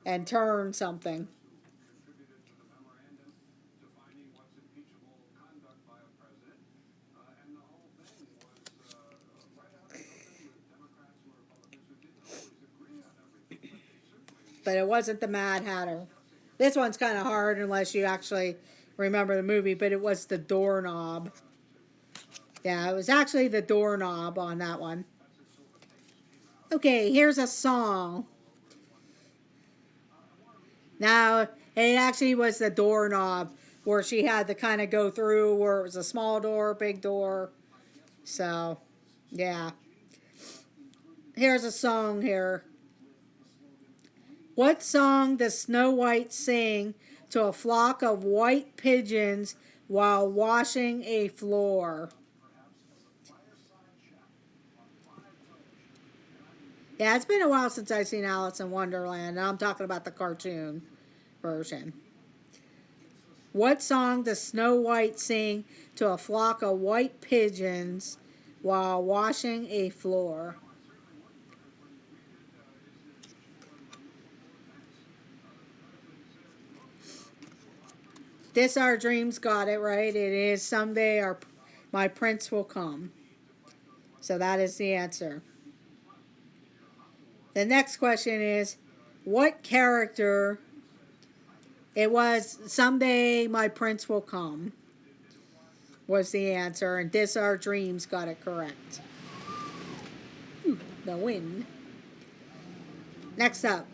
and turn something. but it wasn't the Mad Hatter. This one's kind of hard unless you actually remember the movie, but it was the doorknob. Yeah, it was actually the doorknob on that one. Okay, here's a song. Now, it actually was the doorknob where she had to kind of go through where it was a small door, big door. So, yeah. Here's a song here. What song does Snow White sing to a flock of white pigeons while washing a floor? Yeah, it's been a while since I've seen Alice in Wonderland, and I'm talking about the cartoon version. What song does Snow White sing to a flock of white pigeons while washing a floor? This Our Dreams got it right. It is Someday My Prince Will Come. So that is the answer. The next question is, what character... It was Someday My Prince Will Come was the answer, and This Our Dreams got it correct. The win. Next up.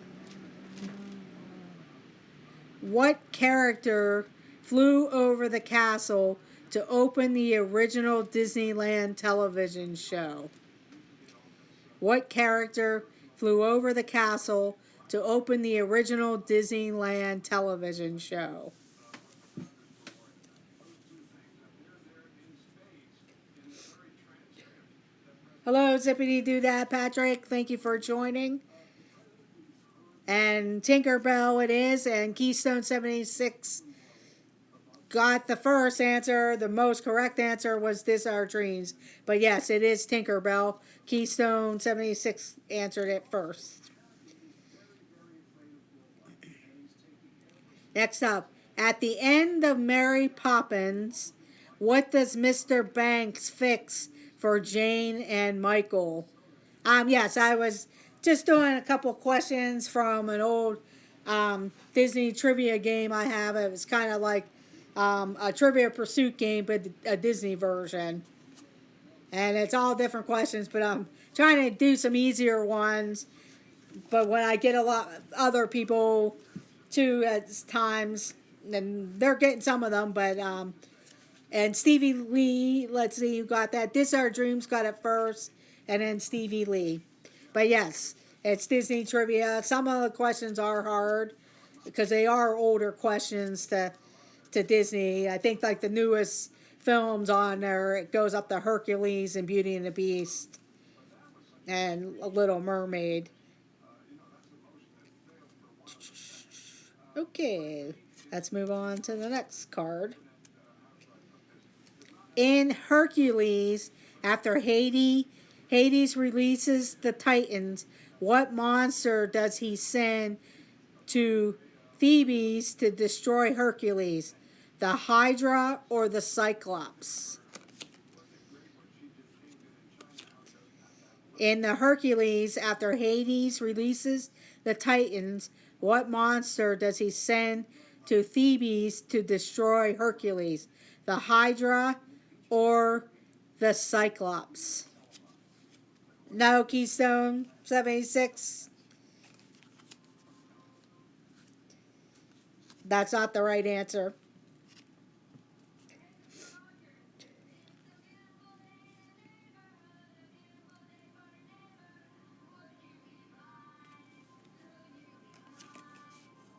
What character flew over the castle to open the original Disneyland television show? What character flew over the castle to open the original Disneyland television show? Hello, Zippity Doo Dah Patrick. Thank you for joining. And Tinkerbell it is, and Keystone 76 got the first answer. The most correct answer was This Our Dreams. But yes, it is Tinkerbell. Keystone 76 answered it first. Next up, at the end of Mary Poppins, what does Mr. Banks fix for Jane and Michael? Yes, I was just doing a couple questions from an old Disney trivia game I have. It was kind of like a Trivia Pursuit game, but a Disney version. And it's all different questions, but I'm trying to do some easier ones. But when I get a lot of other people too at times, and they're getting some of them, but and Stevie Lee, let's see who got that. This Our Dreams got it first, and then Stevie Lee. But yes, it's Disney trivia. Some of the questions are hard because they are older questions to Disney. I think like the newest films on there, it goes up to Hercules and Beauty and the Beast and A Little Mermaid. Okay, let's move on to the next card. In Hercules, after Hades releases the Titans, what monster does he send to Thebes to destroy Hercules? The Hydra or the Cyclops? In the Hercules, after Hades releases the Titans, what monster does he send to Thebes to destroy Hercules? The Hydra or the Cyclops? No, Keystone 76. That's not the right answer.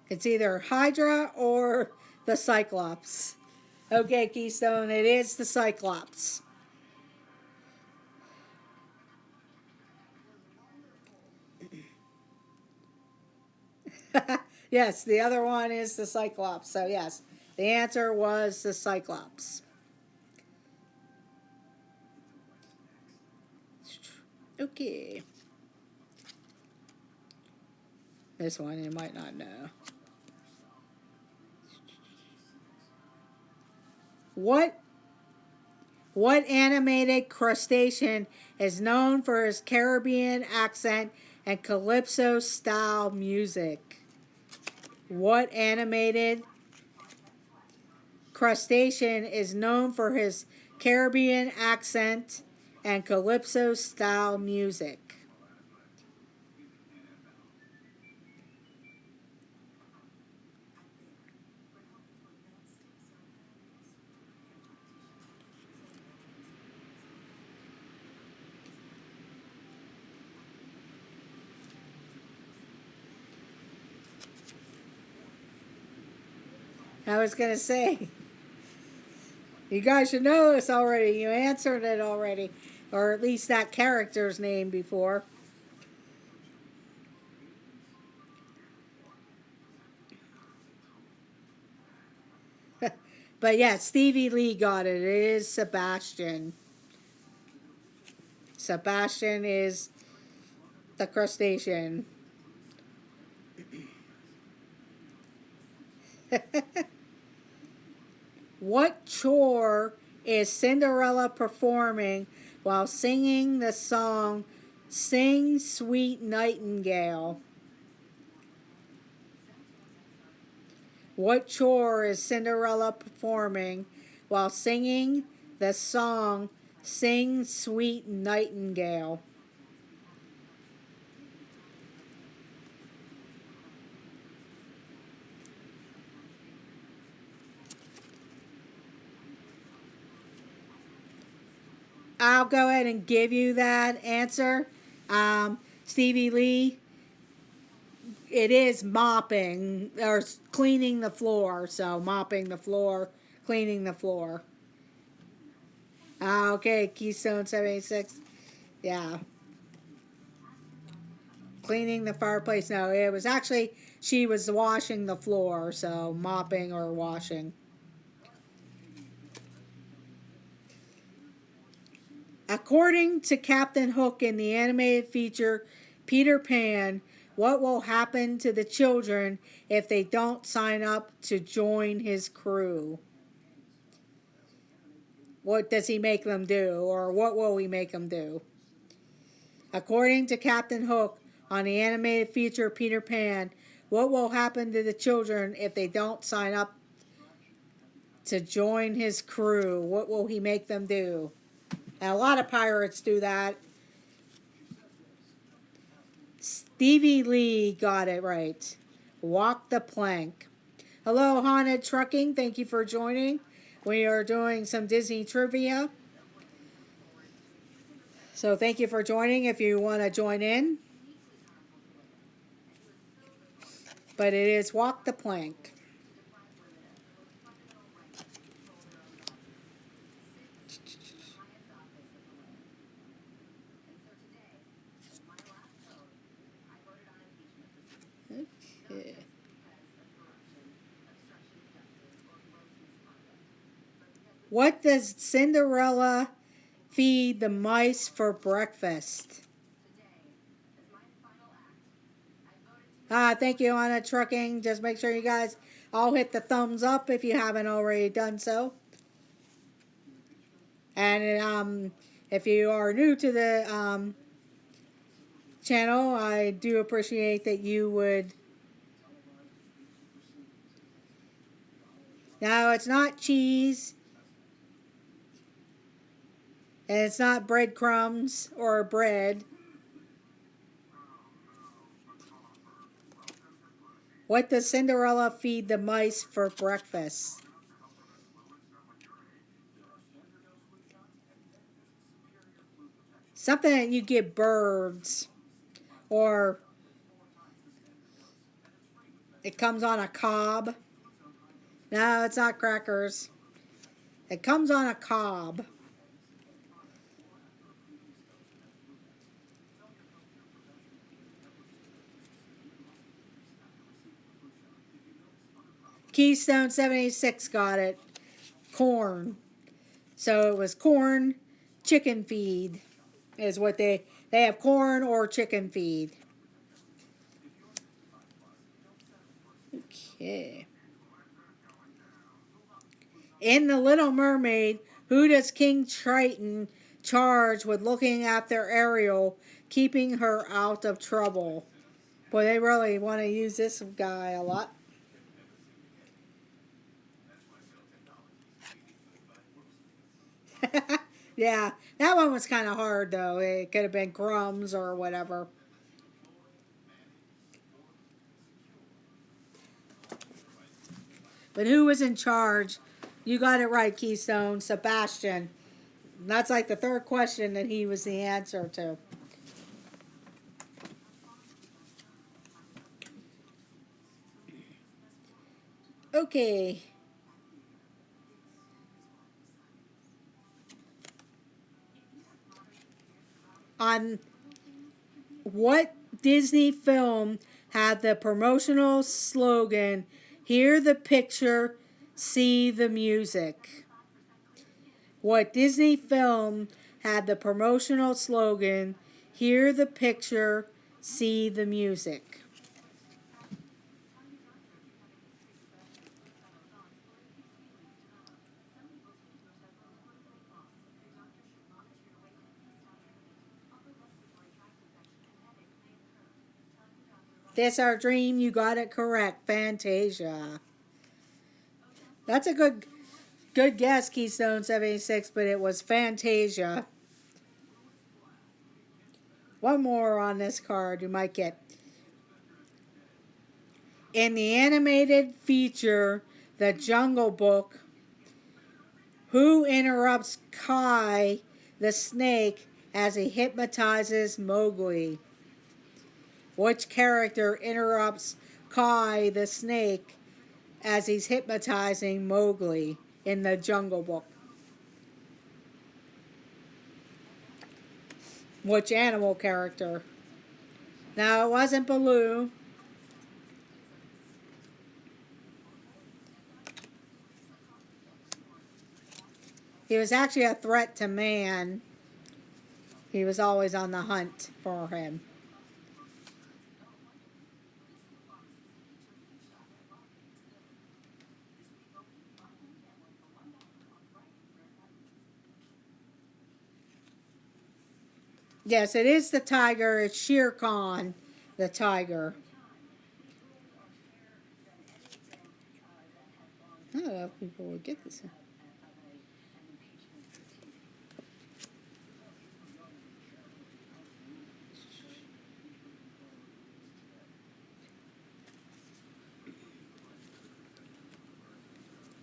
It's either Hydra or the Cyclops. Okay, Keystone, it is the Cyclops. Yes, the other one is the Cyclops. So yes, the answer was the Cyclops. Okay. This one you might not know. What animated crustacean is known for his Caribbean accent and calypso style music? What animated crustacean is known for his Caribbean accent and calypso style music? I was going to say, you guys should know this already. You answered it already. Or at least that character's name before. But yeah, Stevie Lee got it. It is Sebastian. Sebastian is the crustacean. What chore is Cinderella performing while singing the song Sing Sweet Nightingale? What chore is Cinderella performing while singing the song Sing Sweet Nightingale? I'll go ahead and give you that answer. Stevie Lee, it is mopping or cleaning the floor. So mopping the floor, cleaning the floor. Okay, Keystone 786. Yeah. Cleaning the fireplace. No, it was actually, she was washing the floor. So mopping or washing. According to Captain Hook in the animated feature Peter Pan, what will happen to the children if they don't sign up to join his crew? What does he make them do, or what will he make them do? According to Captain Hook on the animated feature Peter Pan, what will happen to the children if they don't sign up to join his crew? What will he make them do? And a lot of pirates do that. Stevie Lee got it right. Walk the plank. Hello, Haunted Trucking. Thank you for joining. We are doing some Disney trivia. So thank you for joining if you want to join in. But it is Walk the Plank. Okay. What does Cinderella feed the mice for breakfast? Thank you, Anna Trucking. Just make sure you guys all hit the thumbs up if you haven't already done so. And if you are new to the channel, I do appreciate that you would. Now, it's not cheese. And it's not breadcrumbs or bread. What does Cinderella feed the mice for breakfast? Something that you give birds. Or it comes on a cob. No, it's not crackers. It comes on a cob. Keystone 786 got it. Corn. So it was corn, chicken feed is what they have, corn or chicken feed. Okay. In The Little Mermaid, who does King Triton charge with looking after Ariel, keeping her out of trouble? Boy, they really want to use this guy a lot. Yeah, that one was kind of hard though. It could have been crumbs or whatever. But who was in charge? You got it right, Keystone. Sebastian. That's like the third question that he was the answer to. Okay. On what Disney film had the promotional slogan, "Hear the picture, see the music"? What Disney film had the promotional slogan, "Hear the picture, see the music"? That's Our Dream. You got it correct. Fantasia. That's a good guess, Keystone 76, but it was Fantasia. One more on this card you might get. In the animated feature, The Jungle Book, who interrupts Kai the snake as he hypnotizes Mowgli? Which character interrupts Kai the snake as he's hypnotizing Mowgli in The Jungle Book? Which animal character? Now, it wasn't Baloo. He was actually a threat to man. He was always on the hunt for him. Yes, it is the tiger. It's Shere Khan, the tiger. I don't know if people would get this.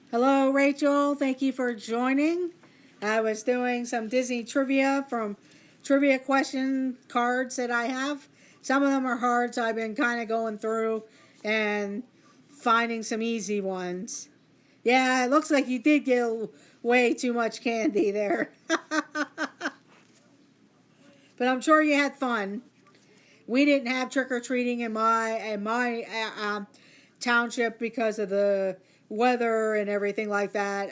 Hello, Rachel. Thank you for joining. I was doing some Disney trivia from trivia question cards that I have. Some of them are hard, so I've been kind of going through and finding some easy ones. Yeah, it looks like you did get way too much candy there. But I'm sure you had fun. We didn't have trick or treating in my township because of the weather and everything like that.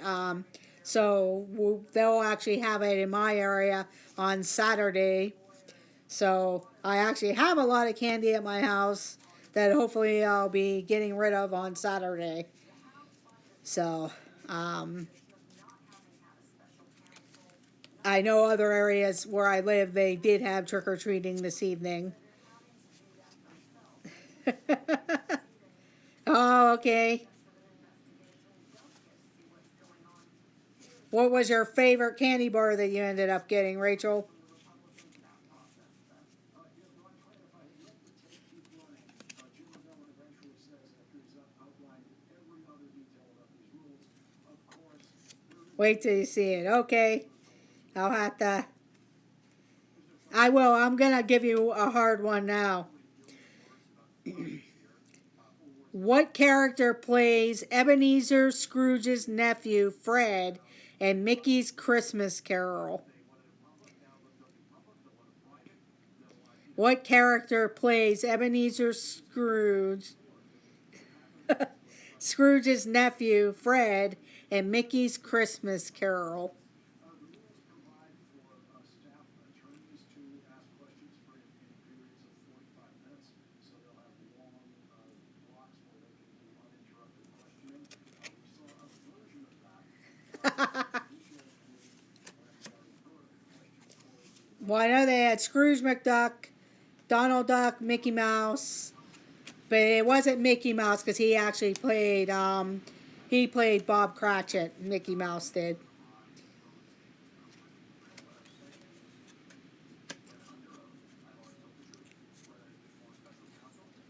So they'll actually have it in my area on Saturday. So I actually have a lot of candy at my house that hopefully I'll be getting rid of on Saturday. So I know other areas where I live, they did have trick or treating this evening. Oh, okay. What was your favorite candy bar that you ended up getting, Rachel? Wait till you see it. Okay. I'll have to. I will. I'm going to give you a hard one now. What character plays Ebenezer Scrooge's nephew, Fred, in Mickey's Christmas Carol? What character plays Ebenezer Scrooge's nephew, Fred, in Mickey's Christmas Carol? Well, I know they had Scrooge McDuck, Donald Duck, Mickey Mouse, but it wasn't Mickey Mouse because he played Bob Cratchit. Mickey Mouse did.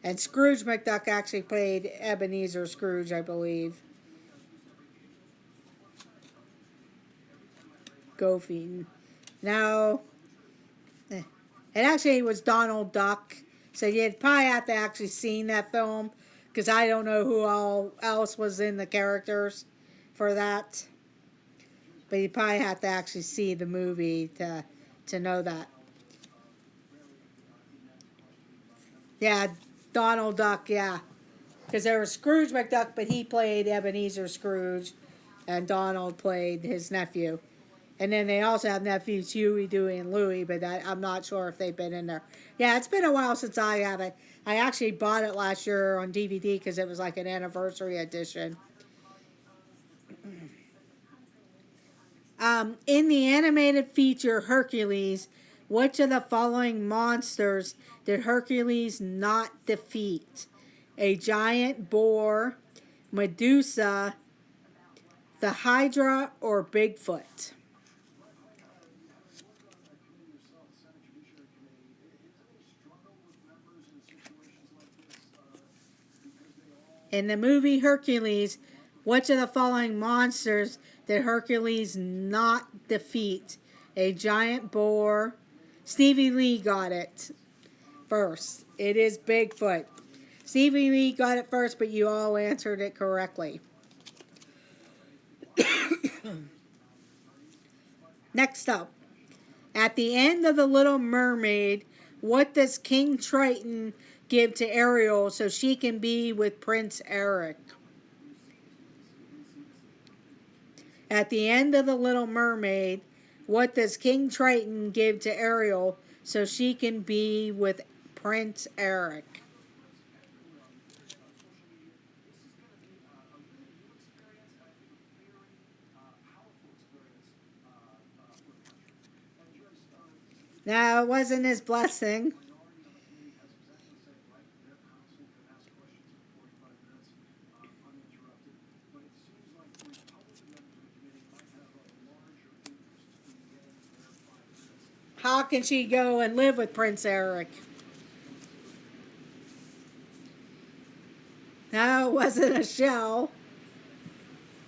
And Scrooge McDuck actually played Ebenezer Scrooge, I believe. Goofy. Now, it actually was Donald Duck. So you'd probably have to actually seen that film, because I don't know who all else was in the characters for that. But you probably have to actually see the movie to know that. Yeah, Donald Duck, yeah. Because there was Scrooge McDuck, but he played Ebenezer Scrooge, and Donald played his nephew. And then they also have nephews Huey, Dewey, and Louie, but I'm not sure if they've been in there. Yeah, it's been a while since I have it. I actually bought it last year on DVD because it was like an anniversary edition. In the animated feature Hercules, which of the following monsters did Hercules not defeat? A giant boar, Medusa, the Hydra, or Bigfoot? In the movie Hercules, which of the following monsters did Hercules not defeat? A giant boar. Stevie Lee got it first. It is Bigfoot. Stevie Lee got it first, but you all answered it correctly. Next up, at the end of The Little Mermaid, what does King Triton give to Ariel so she can be with Prince Eric? At the end of The Little Mermaid, what does King Triton give to Ariel so she can be with Prince Eric? No, it wasn't his blessing. How can she go and live with Prince Eric? No, it wasn't a shell.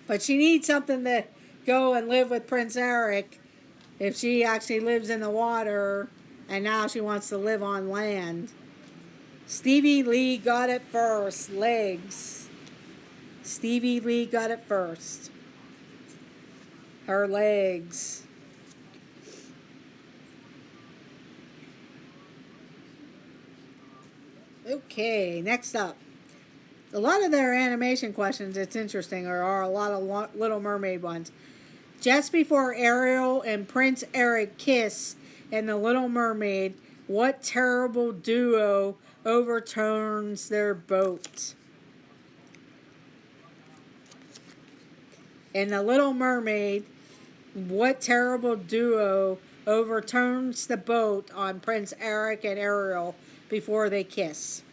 But she needs something to go and live with Prince Eric if she actually lives in the water and now she wants to live on land. Stevie Lee got it first. Legs. Stevie Lee got it first. Her legs. Okay, next up. A lot of their animation questions, it's interesting, are a lot of Little Mermaid ones. Just before Ariel and Prince Eric kiss in The Little Mermaid, what terrible duo overturns their boat? In The Little Mermaid, what terrible duo overturns the boat on Prince Eric and Ariel before they kiss?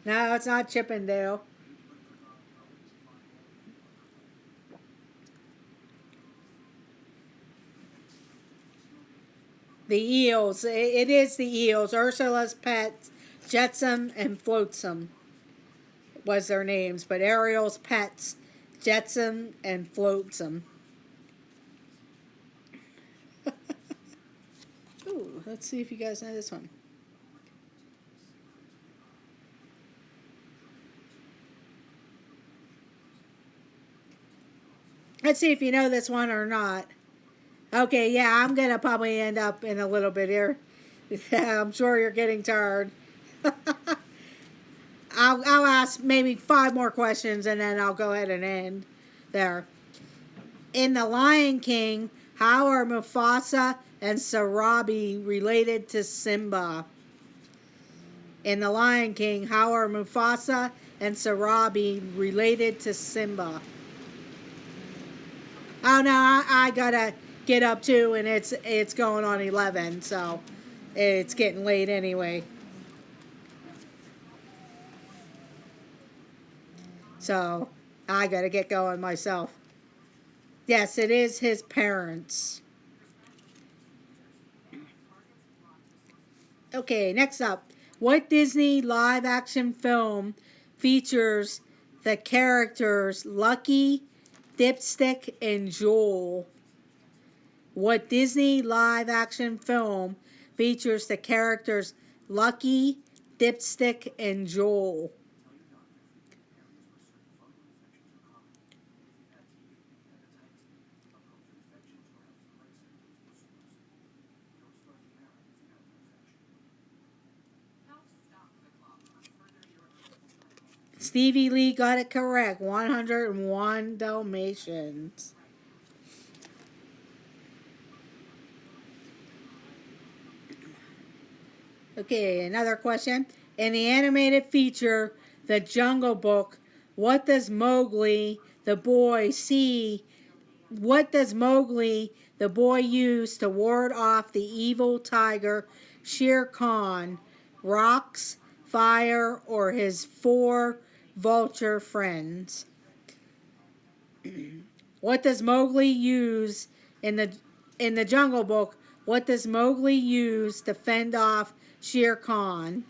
No, it's not Chippendale. The eels. It is the eels. Ursula's pets, Jetsam and Flotsam was their names, but Ariel's pets, Jetsam and Flotsam. Ooh, let's see if you guys know this one. Let's see if you know this one or not. Okay, yeah, I'm going to probably end up in a little bit here. I'm sure you're getting tired. I'll ask maybe 5 more questions and then I'll go ahead and end there. In The Lion King, how are Mufasa and Sarabi related to Simba? In The Lion King, how are Mufasa and Sarabi related to Simba? Oh no, I gotta get up too, and it's going on 11, so it's getting late anyway. So I gotta get going myself. Yes, it is his parents. Okay, next up. What Disney live action film features the characters Lucky, Dipstick, and Joel? What Disney live action film features the characters Lucky, Dipstick, and Joel? Stevie Lee got it correct. 101 Dalmatians. Okay, another question. In the animated feature, The Jungle Book, what does Mowgli, the boy, see? What does Mowgli, the boy, use to ward off the evil tiger Shere Khan? Rocks, fire, or his four vulture friends? What does Mowgli use in the Jungle Book? What does Mowgli use to fend off Shere Khan?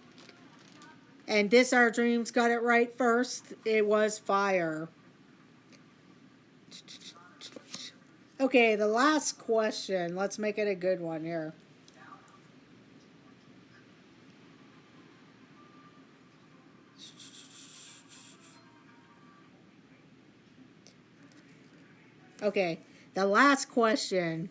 And This Our Dreams got it right first. It was fire. Okay, the last question. Let's make it a good one here. Okay, the last question.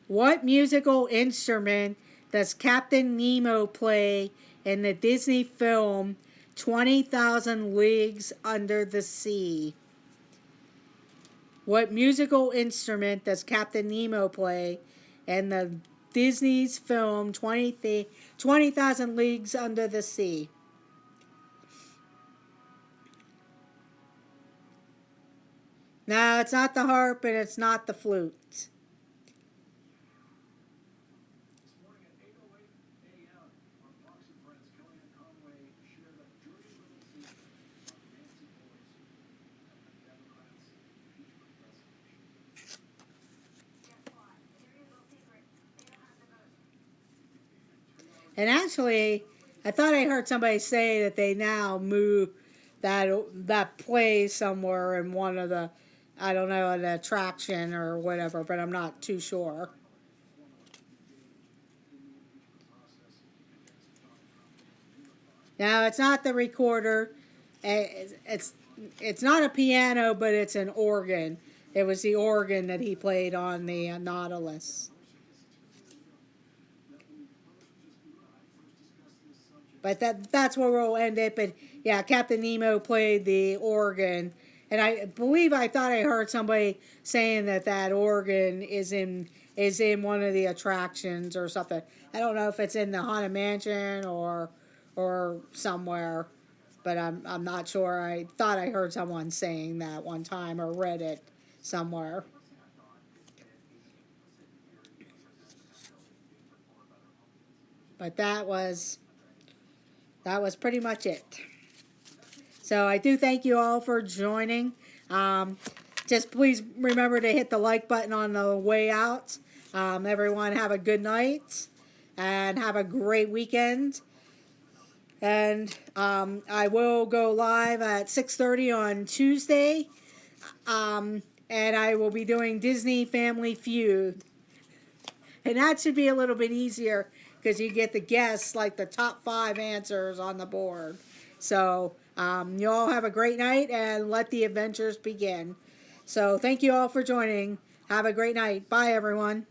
What musical instrument does Captain Nemo play in the Disney film 20,000 Leagues Under the Sea? What musical instrument does Captain Nemo play in the Disney's film 20,000 Leagues Under the Sea? No, it's not the harp and it's not the flute. And actually, I thought I heard somebody say that they now move that plays somewhere in one of the, I don't know, an attraction or whatever, but I'm not too sure. Now it's not the recorder. It's it's not a piano, but it's an organ. It was the organ that he played on the Nautilus. But that's where we'll end it. But yeah, Captain Nemo played the organ, and I believe I thought I heard somebody saying that that organ is in one of the attractions or something. I don't know if it's in the Haunted Mansion or somewhere, but I'm not sure. I thought I heard someone saying that one time or read it somewhere. But that was pretty much it. So I do thank you all for joining. Um, just please remember to hit the like button on the way out. Everyone have a good night and have a great weekend. And I will go live at 6:30 on Tuesday. And I will be doing Disney Family Feud. And that should be a little bit easier because you get the guests, like the top 5 answers on the board. So you all have a great night and let the adventures begin. So thank you all for joining. Have a great night. Bye, everyone.